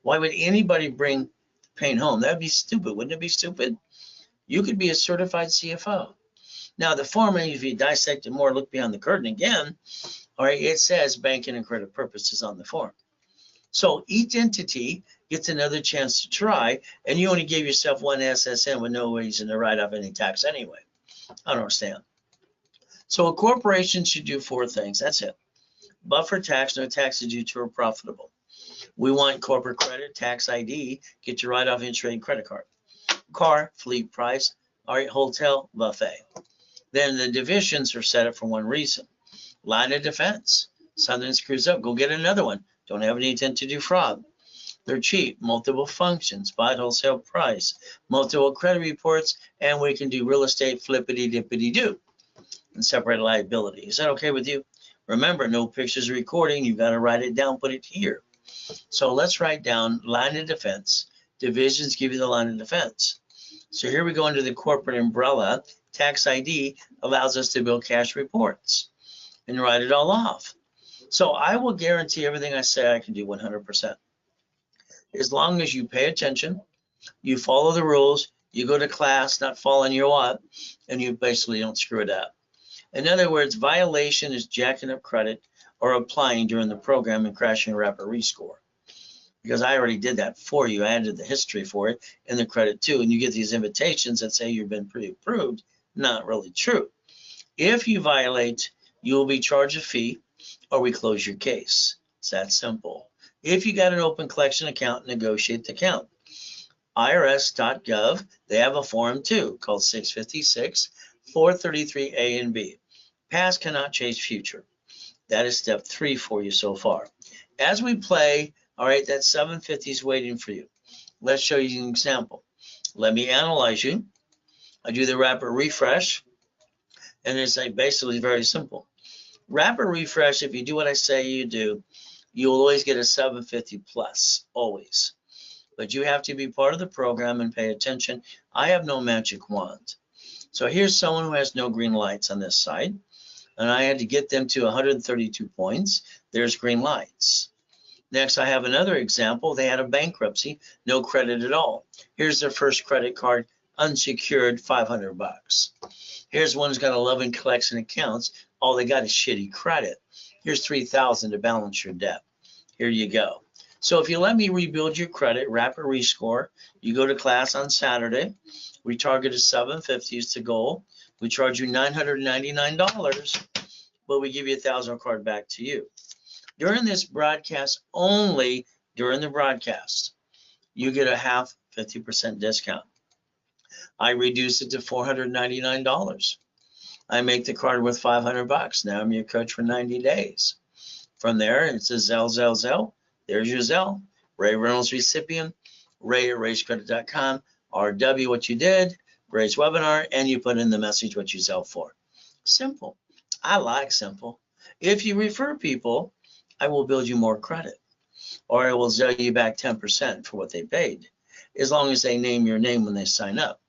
[SPEAKER 2] Why would anybody bring pain home? That'd be stupid. Wouldn't it be stupid? You could be a certified CFO. Now, the form, if you dissect it more, look behind the curtain again, all right, it says banking and credit purposes on the form. So each entity gets another chance to try, and you only gave yourself one SSN with no reason to write off any tax anyway. I don't understand. So a corporation should do 4 things. That's it. Buffer tax, no taxes due to or profitable. We want corporate credit, tax ID, get your write-off in trade credit card. Car, fleet price, all right, hotel, buffet. Then the divisions are set up for one reason. Line of defense. Something screws up, go get another one. Don't have any intent to do fraud. They're cheap, multiple functions, buy at wholesale price, multiple credit reports, and we can do real estate flippity-dippity-do and separate liability. Is that okay with you? Remember, no pictures recording. You've got to write it down, put it here. So let's write down line of defense. Divisions give you the line of defense. So here we go into the corporate umbrella. Tax ID allows us to build cash reports and write it all off. So I will guarantee everything I say I can do 100%. As long as you pay attention, you follow the rules, you go to class, not following your what, and you basically don't screw it up. In other words, violation is jacking up credit or applying during the program and crashing a rapid rescore. Because I already did that for you. I added the history for it and the credit too. And you get these invitations that say you've been pre-approved. Not really true. If you violate, you will be charged a fee or we close your case. It's that simple. If you got an open collection account, negotiate the account. IRS.gov, they have a form too called 656, 433A and B. Past cannot change future. That is step 3 for you so far. As we play, all right, that 750 is waiting for you. Let's show you an example. Let me analyze you. I do the rapid refresh, and it's like basically very simple. Rapid refresh, if you do what I say you do, you'll always get a 750 plus, always. But you have to be part of the program and pay attention. I have no magic wand. So here's someone who has no green lights on this side, and I had to get them to 132 points. There's green lights. Next, I have another example. They had a bankruptcy, no credit at all. Here's their first credit card, unsecured, 500 bucks. Here's one who's got 11 collection accounts. All they got is shitty credit. Here's 3,000 to balance your debt. Here you go. So if you let me rebuild your credit, rapid rescore, you go to class on Saturday. We targeted 750 is the goal. We charge you $999, but we give you a $1,000 card back to you. During this broadcast, only during the broadcast, you get a half 50% discount. I reduce it to $499. I make the card worth 500 bucks. Now I'm your coach for 90 days. From there, it says Zelle. There's your Zelle. Ray Reynolds recipient, ray@raycredit.com, RW what you did, Ray's webinar, and you put in the message what you Zelle for. Simple. I like simple. If you refer people, I will build you more credit, or I will Zelle you back 10% for what they paid, as long as they name your name when they sign up.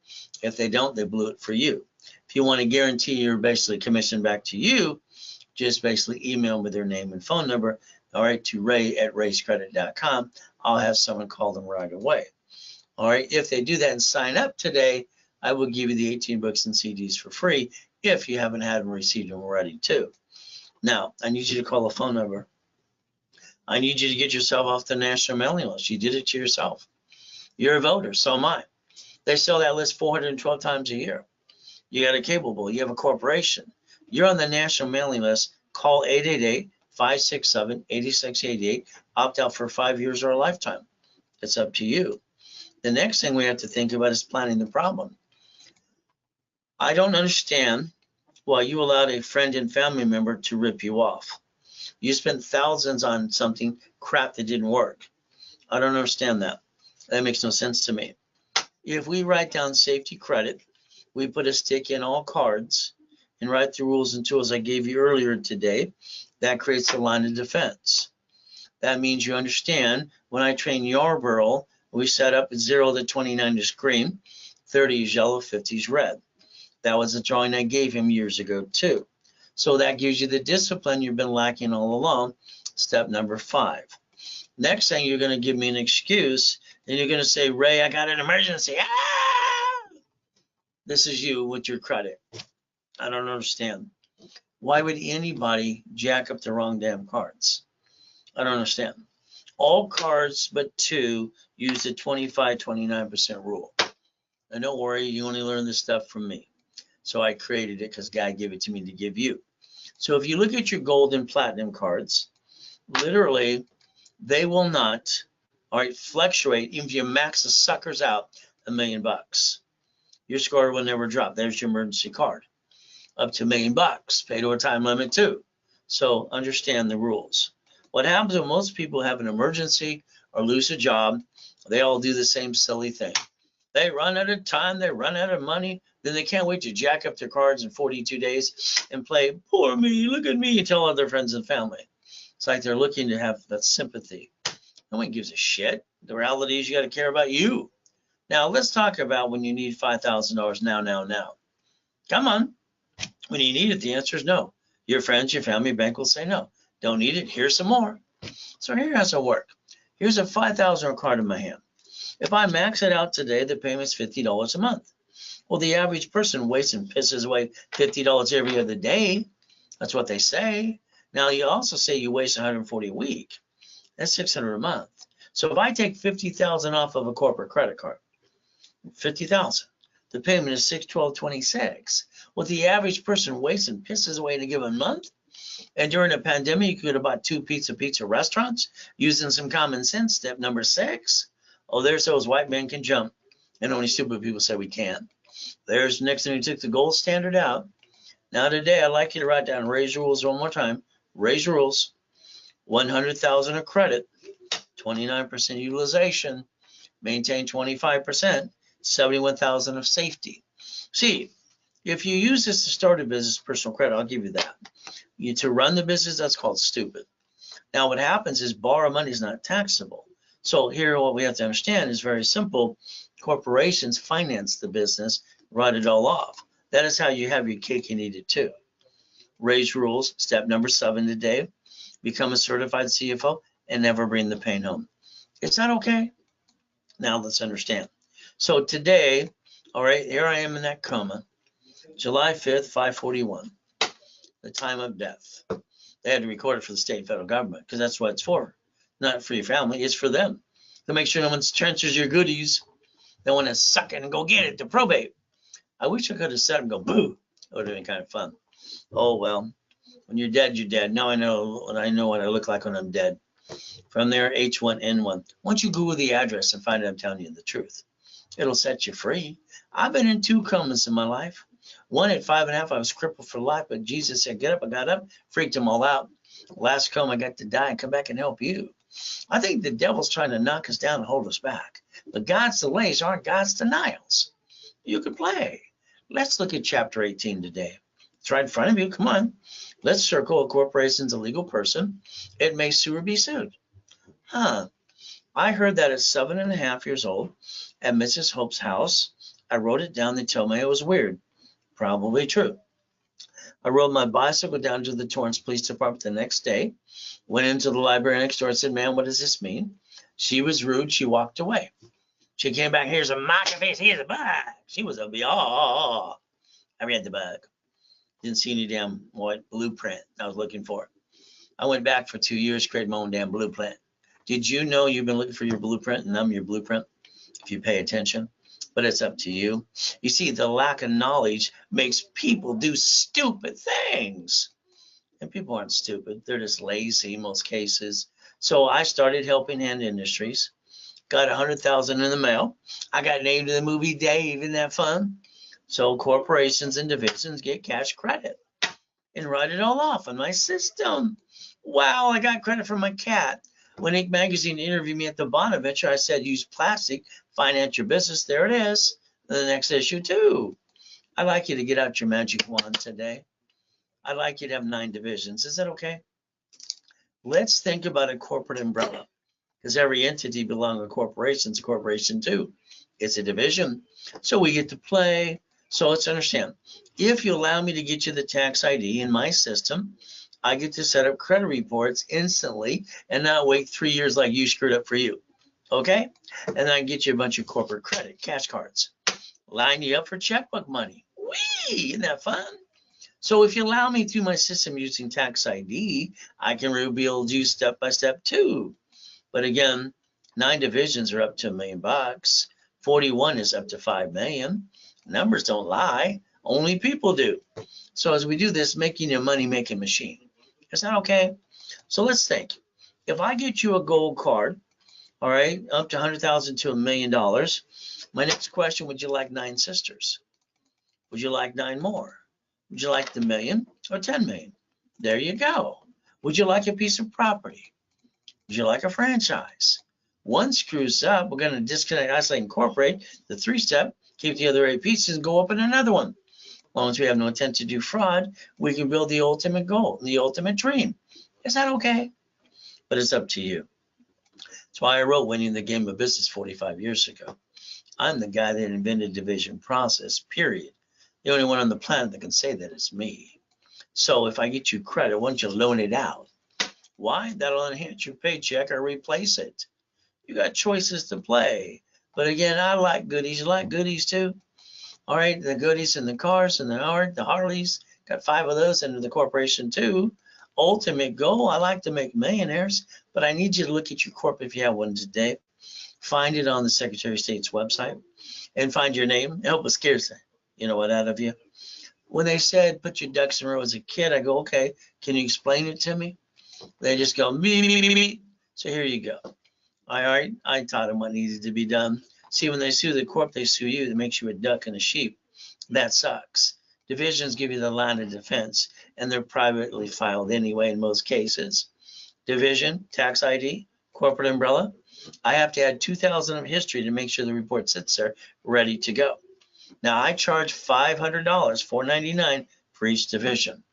[SPEAKER 2] If they don't, they blew it for you. If you want to guarantee your basically commission back to you, just basically email them with their name and phone number, all right, to ray@raycredit.com. I'll have someone call them right away. All right, if they do that and sign up today, I will give you the 18 books and CDs for free if you haven't had them received them already too. Now, I need you to call a phone number. I need you to get yourself off the national mailing list. You did it to yourself. You're a voter, so am I. They sell that list 412 times a year. You got a cable bill, you have a corporation. You're on the national mailing list. Call 888-567-8688. Opt out for 5 years or a lifetime. It's up to you. The next thing we have to think about is planning the problem. I don't understand why you allowed a friend and family member to rip you off. You spent thousands on something crap that didn't work. I don't understand that. That makes no sense to me. If we write down safety credit, we put a stick in all cards and write the rules and tools I gave you earlier today, that creates a line of defense. That means you understand when I train Yarborough, we set up 0 to 29 is green, 30 is yellow, 50 is red. That was a drawing I gave him years ago too. So that gives you the discipline you've been lacking all along. Step number 5. Next thing, you're going to give me an excuse, and you're going to say, Ray, I got an emergency. Ah! This is you with your credit. I don't understand. Why would anybody jack up the wrong damn cards? I don't understand. All cards but 2 use the 25-29% rule. And don't worry, you only learn this stuff from me. So I created it because God gave it to me to give you. So if you look at your gold and platinum cards, literally, they will not, all right, fluctuate. Even if you max the suckers out $1 million, your score will never drop. There's your emergency card. Up to $1 million, pay to a time limit too. So understand the rules. What happens when most people have an emergency or lose a job, they all do the same silly thing. They run out of time, they run out of money, then they can't wait to jack up their cards in 42 days and play, poor me, look at me, and tell all their friends and family. It's like they're looking to have that sympathy. No one gives a shit. The reality is you got to care about you. Now, let's talk about when you need $5,000 now. Come on. When you need it, the answer is no. Your friends, your family, bank will say no. Don't need it. Here's some more. So here has to work. Here's a $5,000 card in my hand. If I max it out today, the payment's $50 a month. Well, the average person wastes and pisses away $50 every other day. That's what they say. Now, you also say you waste $140 a week. That's $600 a month. So if I take $50,000 off of a corporate credit card, $50,000, the payment is $612.26. Well, the average person wastes and pisses away in a given month. And during a pandemic, you could have bought 2 pizza restaurants using some common sense. Step number 6. Oh, there's those white men can jump, and only stupid people say we can. There's next time you took the gold standard out. Now today, I'd like you to write down Ray's rules one more time. Ray's rules, 100,000 of credit, 29% utilization, maintain 25%, 71,000 of safety. See, if you use this to start a business, personal credit, I'll give you that. To run the business, that's called stupid. Now what happens is borrow money is not taxable. So here what we have to understand is very simple. Corporations finance the business, write it all off. That is how you have your cake and eat it too. Ray's rules, step number 7 today, become a certified CFO and never bring the pain home. Is that okay? Now let's understand. So today, all right, here I am in that coma, July 5th, 5:41, the time of death. They had to record it for the state and federal government because that's what it's for. Not for your family, it's for them. To make sure no one transfers your goodies. They want to suck it and go get it to probate. I wish I could have said and go boo. It would have been kind of fun. Oh well, when you're dead, you're dead. Now I know what I look like when I'm dead. From there, H1N1. Once you Google the address and find it, I'm telling you the truth. It'll set you free. I've been in 2 comas in my life. One at 5.5, I was crippled for life, but Jesus said, get up. I got up, freaked them all out. Last coma, I got to die and come back and help you. I think the devil's trying to knock us down and hold us back. But God's delays aren't God's denials. You can play. Let's look at chapter 18 today. It's right in front of you. Come on. Let's circle a corporation's a legal person. It may sue or be sued. I heard that at 7.5 years old at Mrs. Hope's house. I wrote it down. They told me it was weird. Probably true. I rode my bicycle down to the Torrance Police Department the next day, went into the library next door and said, ma'am, what does this mean? She was rude. She walked away. She came back. Here's a monkey face. Here's a bug. She was a I read the bug. Didn't see any damn blueprint I was looking for. I went back for 2 years, created my own damn blueprint. Did you know you've been looking for your blueprint and I'm your blueprint? If you pay attention. But it's up to you. You see, the lack of knowledge makes people do stupid things. And people aren't stupid. They're just lazy in most cases. So I started Helping Hand Industries. Got 100,000 in the mail. I got named in the movie Dave. Isn't that fun? So corporations and divisions get cash credit and write it all off on my system. Wow, I got credit for my cat. When Inc. Magazine interviewed me at the Bonaventure, I said, use plastic, finance your business. There it is. The next issue too. I'd like you to get out your magic wand today. I'd like you to have 9 divisions. Is that okay? Let's think about a corporate umbrella, because every entity belongs to a corporation. It's a corporation too. It's a division. So we get to play. So let's understand. If you allow me to get you the tax ID in my system, I get to set up credit reports instantly and not wait 3 years like you screwed up for you. Okay? And I get you a bunch of corporate credit, cash cards. Line you up for checkbook money. Whee! Isn't that fun? So if you allow me through my system using tax ID, I can reveal you step by step too. But again, 9 divisions are up to $1 million. 41 is up to 5 million. Numbers don't lie. Only people do. So as we do this, making a money-making machine. Is that okay? So let's think. If I get you a gold card, all right, up to 100,000 to $1 million, my next question, would you like 9 sisters? Would you like 9 more? Would you like the million or 10 million? There you go. Would you like a piece of property? Would you like a franchise? One screws up, we're going to disconnect, isolate, incorporate. The 3-step, keep the other 8 pieces and go up in another one. As long as we have no intent to do fraud, we can build the ultimate goal, the ultimate dream. Is that okay? But it's up to you. That's why I wrote Winning the Game of Business 45 years ago. I'm the guy that invented division process, period. The only one on the planet that can say that is me. So if I get you credit, why don't you loan it out? Why? That'll enhance your paycheck or replace it. You got choices to play. But again, I like goodies. You like goodies too? All right, the goodies and the cars and the Harleys, got 5 of those into the corporation too. Ultimate goal, I like to make millionaires, but I need you to look at your corp if you have one today. Find it on the Secretary of State's website and find your name. Help us scare out of you. When they said put your ducks in a row as a kid, I go, okay, can you explain it to me? They just go, me. So here you go. All right, I taught them what needed to be done. See, when they sue the corp, they sue you. That makes you a duck and a sheep. That sucks. Divisions give you the line of defense, and they're privately filed anyway in most cases. Division, tax ID, corporate umbrella. I have to add 2,000 of history to make sure the report sits there ready to go. Now I charge $500, $499 for each division.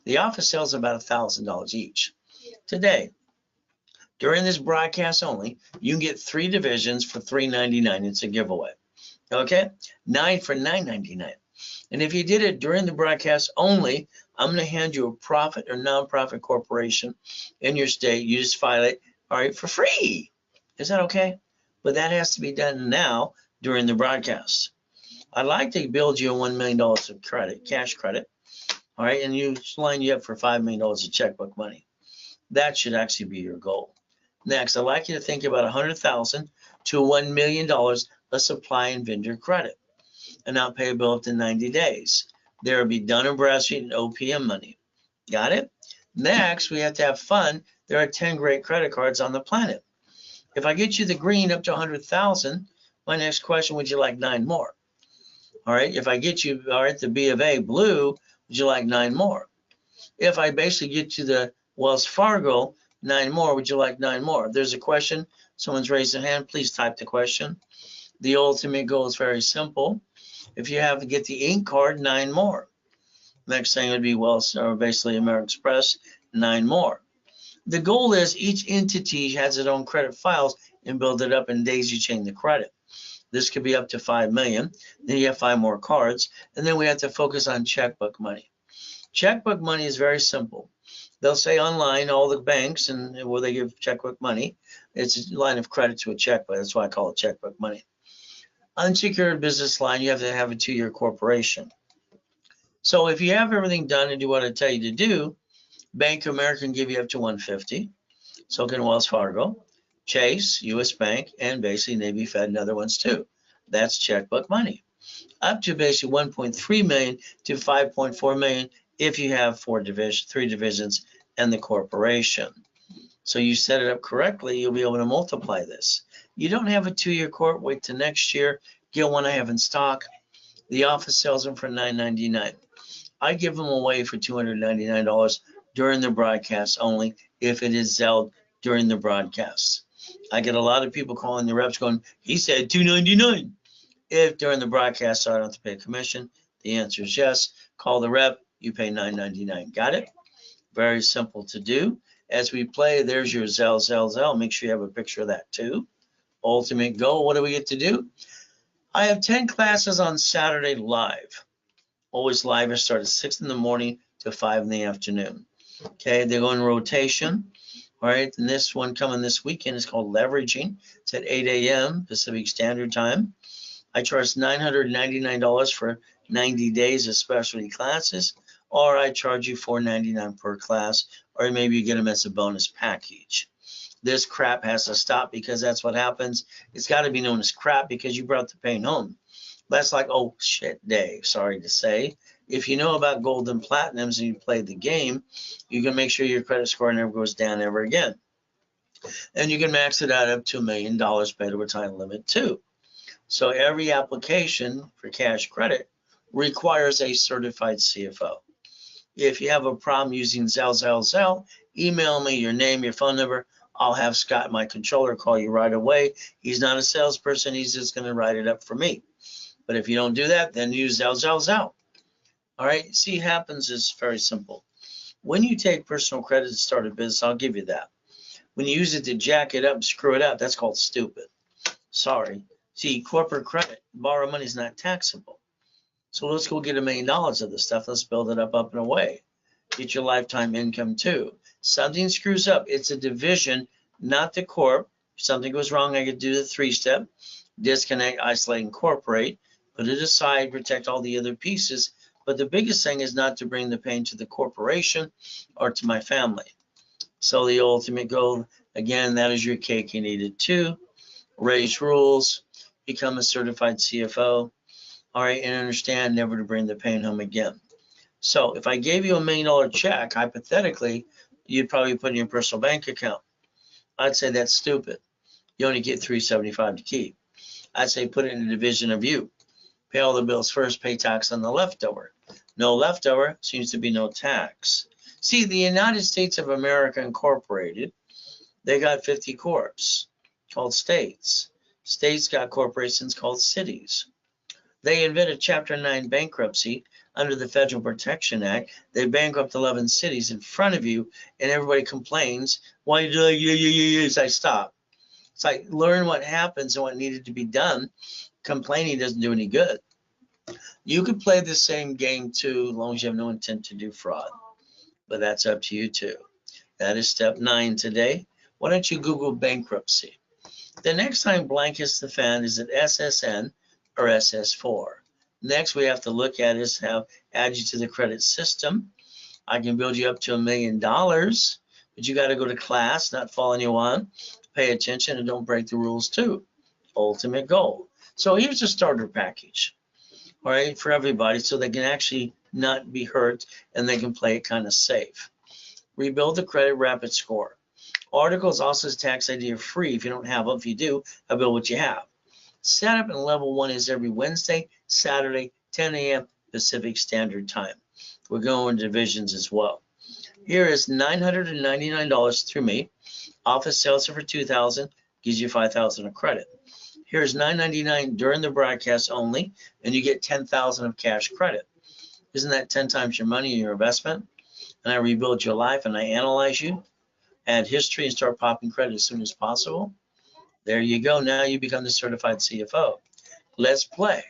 [SPEAKER 2] The office sells about $1,000 each. Today, during this broadcast only, you can get 3 divisions for $399. It's a giveaway. Okay, 9 for $999. And if you did it during the broadcast only, I'm going to hand you a profit or nonprofit corporation in your state. You just file it, all right, for free. Is that okay? But that has to be done now during the broadcast. I'd like to build you a $1 million of credit, cash credit, all right, and you line you up for $5 million of checkbook money. That should actually be your goal. Next, I'd like you to think about $100,000 to $1 million of supply and vendor credit, and not payable up to 90 days. There will be Dun & Bradstreet and OPM money. Got it? Next, we have to have fun. There are 10 great credit cards on the planet. If I get you the green up to 100,000, my next question, would you like 9 more? All right, if I get you, all right, the B of A blue, would you like 9 more? If I basically get you the Wells Fargo 9 more, would you like 9 more? If there's a question, someone's raised their hand, please type the question. The ultimate goal is very simple. If you have to get the ink card, 9 more. Next thing would be Wells, or basically American Express, 9 more. The goal is each entity has its own credit files and build it up in daisy chain the credit. This could be up to 5 million. Then you have 5 more cards. And then we have to focus on checkbook money. Checkbook money is very simple. They'll say online, all the banks, and where they give checkbook money, it's a line of credit to a checkbook. That's why I call it checkbook money. Unsecured business line, you have to have a 2-year corporation. So if you have everything done and do what I tell you to do, Bank of America can give you up to 150. So can Wells Fargo, Chase, US Bank, and basically Navy Fed and other ones too. That's checkbook money. Up to basically 1.3 million to 5.4 million if you have 3 divisions and the corporation. So you set it up correctly, you'll be able to multiply this. You don't have a 2-year corp, wait till next year, get one I have in stock. The office sells them for $9.99. I give them away for $299 during the broadcast only if it is Zelled during the broadcast. I get a lot of people calling the reps going, he said $299. If during the broadcast so I don't have to pay a commission, the answer is yes. Call the rep, you pay $9.99. Got it? Very simple to do. As we play, there's your Zell. Make sure you have a picture of that too. Ultimate goal, what do we get to do? I have 10 classes on Saturday live. Always live. I start at 6 in the morning to 5 in the afternoon. Okay, they go in rotation. All right, and this one coming this weekend is called Leveraging. It's at 8 a.m. Pacific Standard Time. I charge $999 for 90 days of specialty classes, or I charge you $499 per class, or maybe you get them as a bonus package. This crap has to stop because that's what happens. It's got to be known as crap because you brought the pain home. That's like, oh shit, Dave, sorry to say. If you know about gold and platinums and you played the game, you can make sure your credit score never goes down ever again. And you can max it out up to $1 million paid over time limit too. So every application for cash credit requires a certified CFO. If you have a problem using Zell, email me your name, your phone number. I'll have Scott, my controller, call you right away. He's not a salesperson. He's just going to write it up for me. But if you don't do that, then use Zell. All right. See, what happens is very simple. When you take personal credit to start a business, I'll give you that. When you use it to jack it up and screw it up, that's called stupid. Sorry. See, corporate credit, borrow money is not taxable. So let's go get $1 million of this stuff. Let's build it up and away. Get your lifetime income too. Something screws up. It's a division, not the corp. If something goes wrong, I could do the 3-step. Disconnect, isolate, incorporate. Put it aside, protect all the other pieces. But the biggest thing is not to bring the pain to the corporation or to my family. So the ultimate goal, again, that is your cake and eat it too. Raise rules, become a certified CFO, all right, and understand never to bring the pain home again. So if I gave you $1 million check, hypothetically, you'd probably put in your personal bank account. I'd say that's stupid. You only get $375 to keep. I'd say put it in a division of you. Pay all the bills first, pay tax on the leftover. No leftover seems to be no tax. See, the United States of America Incorporated, they got 50 corps called states. States got corporations called cities. They invented Chapter 9 bankruptcy under the Federal Protection Act. They bankrupt 11 cities in front of you, and everybody complains. Why do you? I stop. It's like, learn what happens and what needed to be done. Complaining doesn't do any good. You could play the same game too, as long as you have no intent to do fraud. But that's up to you too. That is step 9 today. Why don't you Google bankruptcy? The next time blank hits the fan, is it SSN or SS4? Next, we have to look at is how add you to the credit system. I can build you up to $1 million, but you got to go to class, not follow anyone. Pay attention and don't break the rules too. Ultimate goal. So here's a starter package, all right, for everybody, so they can actually not be hurt and they can play it kind of safe. Rebuild the credit rapid score. Articles also tax ID are free if you don't have them. If you do, I'll build what you have. Setup in level 1 is every Wednesday, Saturday, 10 a.m. Pacific Standard Time. We're going divisions as well. Here is $999 through me. Office sales are for $2,000, gives you $5,000 of credit. Here's $999 during the broadcast only, and you get $10,000 of cash credit. Isn't that 10 times your money and your investment? And I rebuild your life and I analyze you, add history, and start popping credit as soon as possible. There you go. Now you become the certified CFO. Let's play.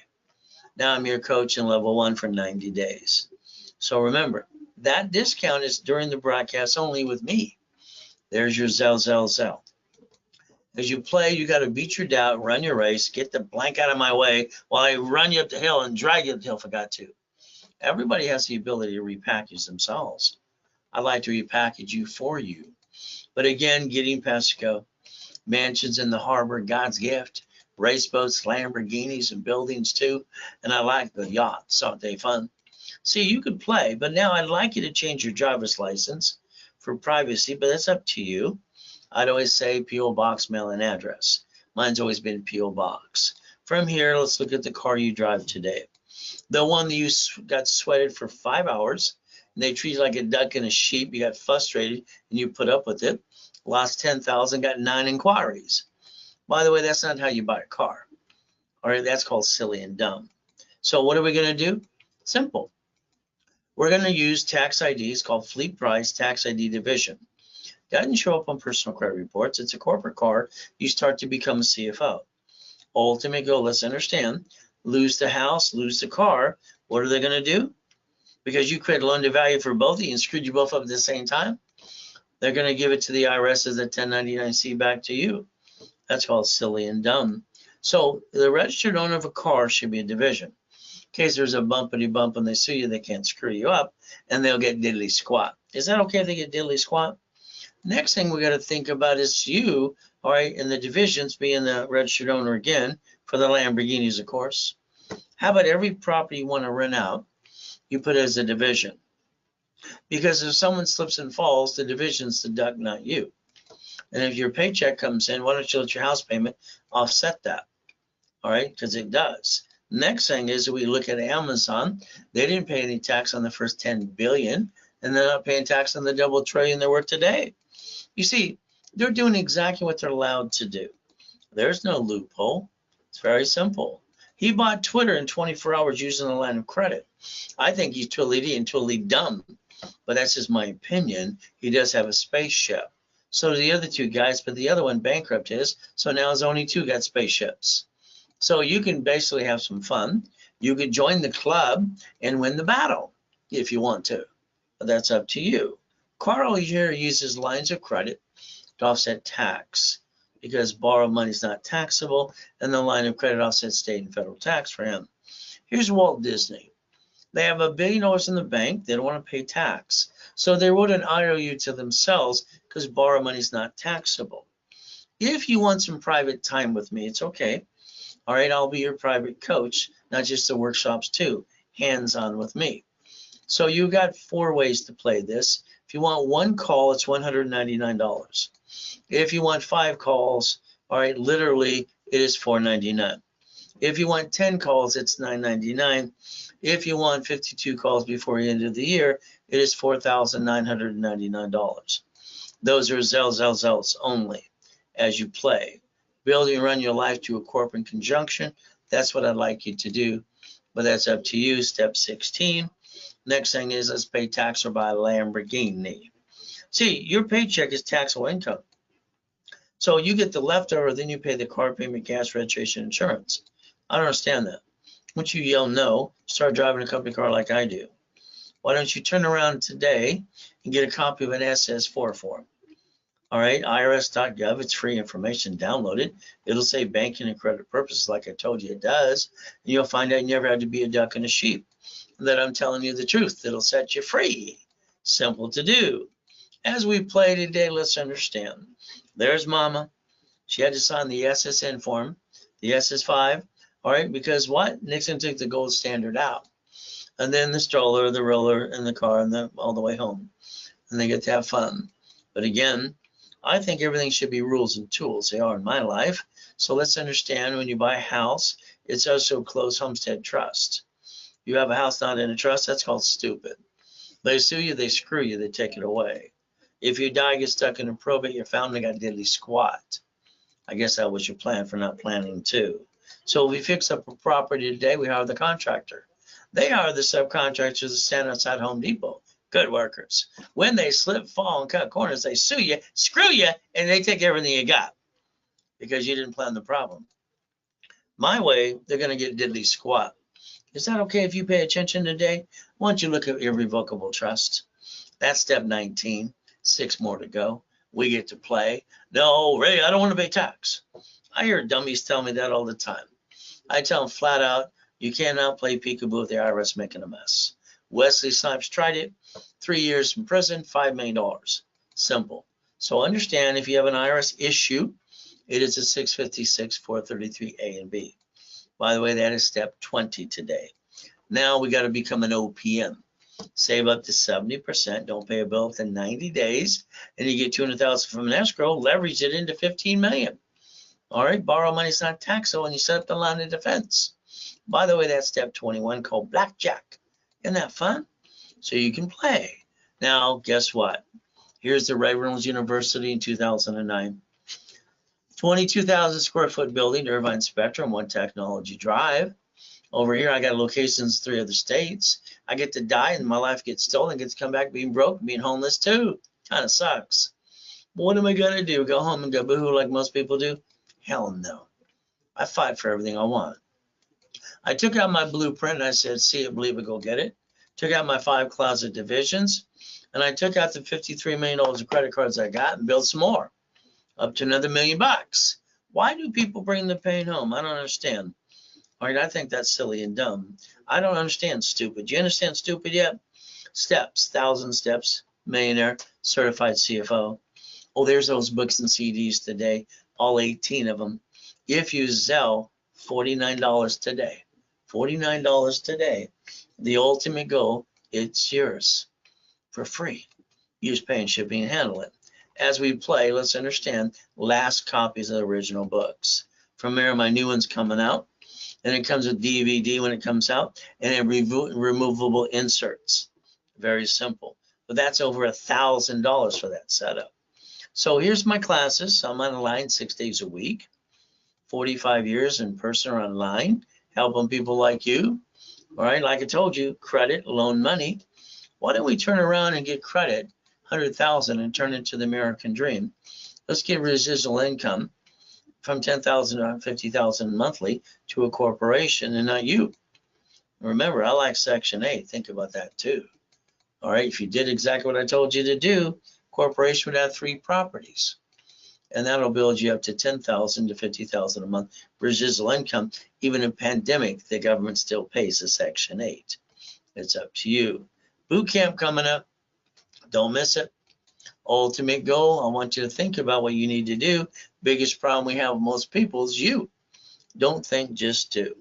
[SPEAKER 2] Now I'm your coach in level 1 for 90 days. So remember, that discount is during the broadcast only with me. There's your Zell. As you play, you got to beat your doubt, run your race, get the blank out of my way while I run you up the hill and drag you up the hill if I got to. Everybody has the ability to repackage themselves. I'd like to repackage you for you. But again, getting past go. Mansions in the harbor, God's gift. Race boats, Lamborghinis, and buildings too. And I like the yachts, aren't they fun? See, you could play, but now I'd like you to change your driver's license for privacy, but that's up to you. I'd always say P.O. Box, mail, and address. Mine's always been P.O. Box. From here, let's look at the car you drive today. The one that you got sweated for 5 hours, and they treat you like a duck and a sheep. You got frustrated, and you put up with it. Lost 10,000, got 9 inquiries. By the way, that's not how you buy a car. All right, that's called silly and dumb. So what are we going to do? Simple. We're going to use tax IDs called Fleet Price Tax ID Division. Doesn't show up on personal credit reports. It's a corporate card. You start to become a CFO. Ultimate goal, let's understand. Lose the house, lose the car. What are they going to do? Because you create loan to value for both of you and screwed you both up at the same time. They're going to give it to the IRS as a 1099-C back to you. That's called silly and dumb. So the registered owner of a car should be a division. In case there's a bumpity bump and they sue you, they can't screw you up, and they'll get diddly squat. Is that okay if they get diddly squat? Next thing we got to think about is you, all right, in the divisions being the registered owner again for the Lamborghinis, of course. How about every property you want to rent out, you put it as a division? Because if someone slips and falls, the division's the duck, not you. And if your paycheck comes in, why don't you let your house payment offset that? All right, because it does. Next thing is we look at Amazon. They didn't pay any tax on the first 10 billion, and they're not paying tax on the double trillion they're worth today. You see, they're doing exactly what they're allowed to do. There's no loophole. It's very simple. He bought Twitter in 24 hours using a line of credit. I think he's totally and totally dumb, but that's just my opinion. He does have a spaceship. So do the other two guys, but the other one bankrupt his, so now his only 2 got spaceships. So you can basically have some fun. You could join the club and win the battle if you want to, but that's up to you. Carl here uses lines of credit to offset tax because borrowed money is not taxable, and the line of credit offsets state and federal tax for him. Here's Walt Disney. They have $1 billion in the bank. They don't want to pay tax. So they wrote an IOU to themselves because borrowed money is not taxable. If you want some private time with me, it's okay. All right, I'll be your private coach, not just the workshops too, hands-on with me. So you got 4 ways to play this. If you want 1 call, it's $199. If you want 5 calls, all right, literally it is $499. If you want 10 calls, it's $9.99. If you want 52 calls before the end of the year, it is $4,999. Those are Zells only as you play. Build and run your life to a corporate conjunction. That's what I'd like you to do, but that's up to you. Step 16. Next thing is let's pay tax or buy a Lamborghini. See, your paycheck is taxable income. So you get the leftover, then you pay the car payment, gas, registration, insurance. I don't understand that. Once you yell no, start driving a company car like I do. Why don't you turn around today and get a copy of an SS4 form? All right, irs.gov, it's free information, download it. It'll say banking and credit purposes like I told you it does. And you'll find out you never had to be a duck and a sheep. That I'm telling you the truth. It'll set you free. Simple to do. As we play today, let's understand. There's Mama. She had to sign the SSN form, the SS5. All right, because what? Nixon took the gold standard out. And then the stroller, the roller, and the car, and all the way home. And they get to have fun. But again, I think everything should be rules and tools. They are in my life. So let's understand when you buy a house, it's also closed homestead trust. You have a house not in a trust, that's called stupid. They sue you, they screw you, they take it away. If you die, get stuck in a probate, your family got diddly squat. I guess that was your plan for not planning too. So if we fix up a property today, we hire the contractor. They hire the subcontractors that stand outside Home Depot. Good workers. When they slip, fall, and cut corners, they sue you, screw you, and they take everything you got because you didn't plan the problem. My way, they're going to get diddly squat. Is that okay if you pay attention today? Why don't you look at irrevocable trust? That's step 19. 6 more to go. We get to play. No, Ray, I don't want to pay tax. I hear dummies tell me that all the time. I tell them flat out, you cannot play peekaboo with the IRS making a mess. Wesley Snipes tried it. 3 years in prison, $5 million. Simple. So understand if you have an IRS issue, it is a 656 433 A and B. By the way, that is step 20 today. Now we got to become an OPM. Save up to 70%. Don't pay a bill within 90 days. And you get $200,000 from an escrow. Leverage it into $15 million. All right. Borrow money is not taxable when you set up the line of defense. By the way, that's step 21 called blackjack. Isn't that fun? So you can play. Now, guess what? Here's the Ray Reynolds University in 2009. 22,000 square foot building, Irvine Spectrum, One Technology Drive. Over here, I got locations in 3 other states. I get to die and my life gets stolen, gets to come back being broke, being homeless too. Kind of sucks. But what am I going to do? Go home and go boohoo like most people do? Hell no. I fight for everything I want. I took out my blueprint and I said, see it, believe it, go get it. Took out my 5 closet divisions and I took out the $53 million of credit cards I got and built some more. Up to another $1 million. Why do people bring the pain home? I don't understand. All right, I think that's silly and dumb. I don't understand stupid. Do you understand stupid yet? Steps, 1,000 steps, millionaire, certified CFO. Oh, there's those books and CDs today, all 18 of them. If you Zelle, $49 today. $49 today. The ultimate goal, it's yours for free. Use pay and shipping and handle it. As we play, let's understand last copies of the original books. From there, my new one's coming out. And it comes with DVD when it comes out, and then removable inserts. Very simple. But that's over $1,000 for that setup. So here's my classes. I'm online 6 days a week, 45 years in person or online, helping people like you. All right, like I told you, credit, loan money. Why don't we turn around and get credit, 100,000, and turn it into the American dream? Let's get residual income from 10,000 to 50,000 monthly to a corporation and not you. Remember, I like Section 8. Think about that too. All right, if you did exactly what I told you to do, corporation would have 3 properties. And that'll build you up to 10,000 to 50,000 a month residual income. Even in pandemic, the government still pays a Section 8. It's up to you. Boot camp coming up. Don't miss it. Ultimate goal, I want you to think about what you need to do. Biggest problem we have with most people is you. Don't think, just do.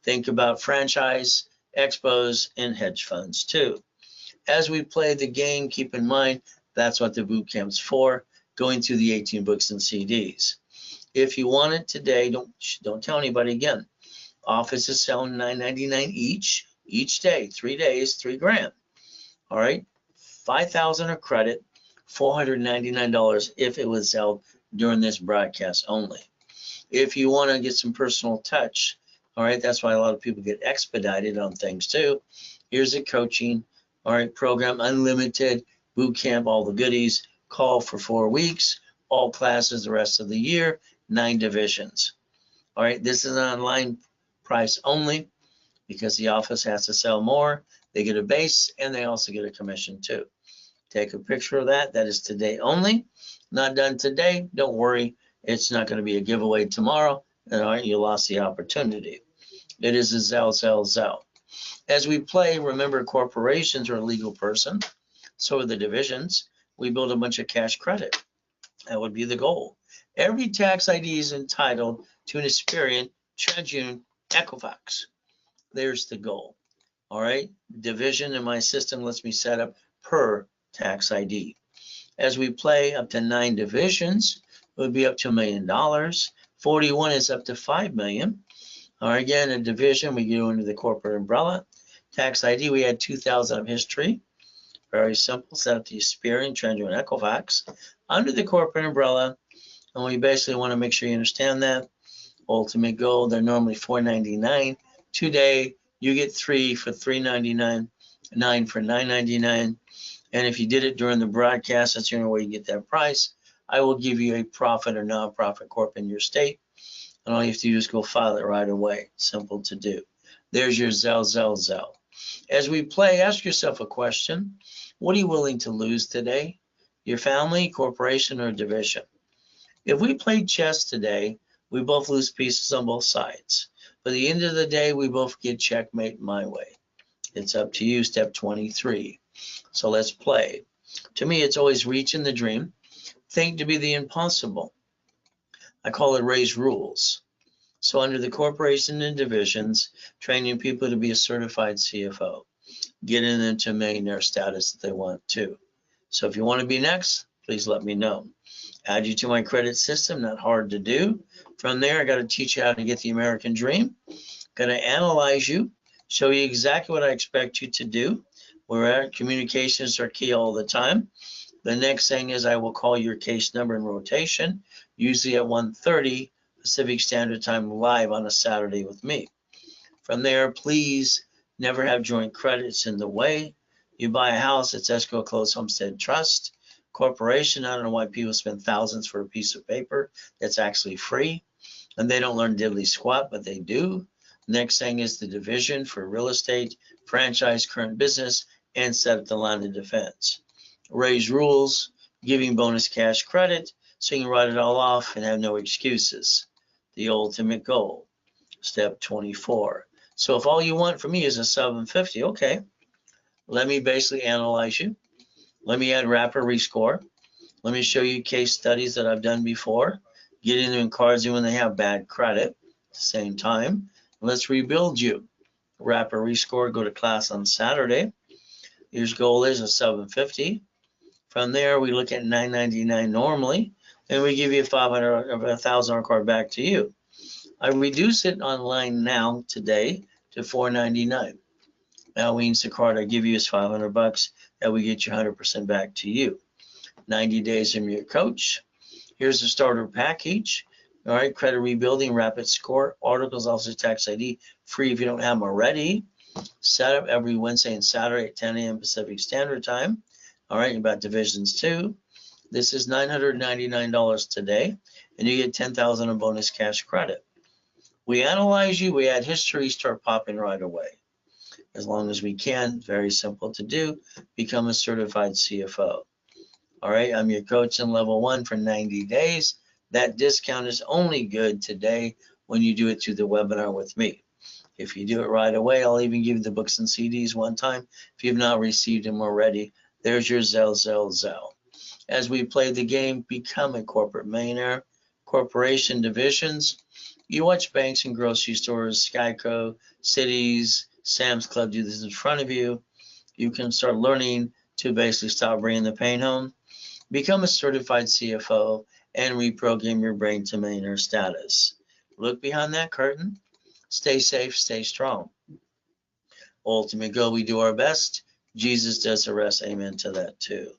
[SPEAKER 2] Think about franchise, expos, and hedge funds too. As we play the game, keep in mind that's what the boot camp's for, going through the 18 books and CDs. If you want it today, don't tell anybody again. Office is selling $9.99 each day, 3 days, $3,000. All right, 5,000 of credit, $499 if it was held during this broadcast only. If you want to get some personal touch, all right, that's why a lot of people get expedited on things too. Here's a coaching, all right, program, unlimited, boot camp, all the goodies. Call for 4 weeks, all classes the rest of the year, 9 divisions. All right, this is an online price only because the office has to sell more. They get a base and they also get a commission too. Take a picture of that. That is today only. Not done today. Don't worry. It's not going to be a giveaway tomorrow. All right, you lost the opportunity. It is a Zell. As we play, remember corporations are a legal person. So are the divisions. We build a bunch of cash credit. That would be the goal. Every tax ID is entitled to an Experian, TransUnion, Equifax. There's the goal. All right. Division in my system lets me set up per tax ID. As we play up to 9 divisions, it would be up to $1 million. 41 is up to 5 million. All right, again, a division, we go into the corporate umbrella. Tax ID, we had 2,000 of history. Very simple, set up the Experian, TransUnion, Equifax. Under the corporate umbrella, and we basically want to make sure you understand that. Ultimate goal, they're normally $4.99. Today, you get 3 for $3.99, 9 for $9.99. And if you did it during the broadcast, that's the only way you get that price. I will give you a profit or nonprofit corp in your state. And all you have to do is go file it right away. Simple to do. There's your Zell. As we play, ask yourself a question. What are you willing to lose today? Your family, corporation, or division? If we played chess today, we both lose pieces on both sides. But at the end of the day, we both get checkmate my way. It's up to you, step 23. So let's play. To me, it's always reaching the dream. Think to be the impossible. I call it Ray's rules. So under the corporation and divisions, training people to be a certified CFO, getting them to millionaire status that they want to. So if you want to be next, please let me know. Add you to my credit system, not hard to do. From there, I got to teach you how to get the American dream. Got to analyze you, show you exactly what I expect you to do. We're at communications are key all the time. The next thing is I will call your case number in rotation, usually at 1:30 Pacific Standard Time live on a Saturday with me. From there, please never have joint credits in the way. You buy a house, it's escrow, closed, homestead, trust. Corporation, I don't know why people spend thousands for a piece of paper that's actually free. And they don't learn diddly squat, but they do. Next thing is the division for real estate, franchise, current business, and set up the line of defense. Raise rules, giving bonus cash credit, so you can write it all off and have no excuses. The ultimate goal, step 24. So if all you want from me is a 750, okay, let me basically analyze you. Let me add wrapper rescore. Let me show you case studies that I've done before, getting them in cards when they have bad credit at the same time. Let's rebuild you. Wrapper rescore, go to class on Saturday. Your goal is a 750. From there, we look at $9.99 normally, and we give you a $1,000 card back to you. I reduce it online now today to $4.99. That means the card I give you is $500 that we get you 100% back to you. 90 days from your coach. Here's the starter package. All right, credit rebuilding, rapid score, articles, also tax ID, free if you don't have them already. Set up every Wednesday and Saturday at 10 a.m. Pacific Standard Time. All right, about divisions too. This is $999 today, and you get $10,000 in bonus cash credit. We analyze you, we add history, start popping right away. As long as we can, very simple to do, become a certified CFO. All right, I'm your coach in level 1 for 90 days. That discount is only good today when you do it through the webinar with me. If you do it right away, I'll even give you the books and CDs one time. If you've not received them already, there's your Zell. As we play the game, become a corporate millionaire. Corporation divisions. You watch banks and grocery stores, Skyco, cities, Sam's Club do this in front of you. You can start learning to basically stop bringing the pain home. Become a certified CFO and reprogram your brain to millionaire status. Look behind that curtain. Stay safe, stay strong. Ultimate goal, we do our best. Jesus does the rest. Amen to that too.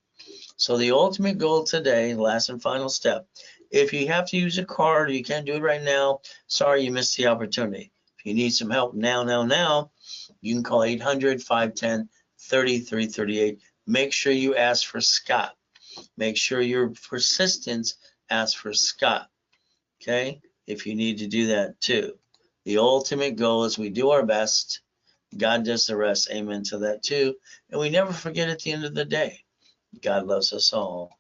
[SPEAKER 2] So the ultimate goal today, last and final step, if you have to use a card, you can't do it right now, sorry, you missed the opportunity. If you need some help now, you can call 800-510-3338. Make sure you ask for Scott. Make sure your persistence asks for Scott. Okay? If you need to do that too. The ultimate goal is we do our best. God does the rest. Amen to that too. And we never forget at the end of the day, God loves us all.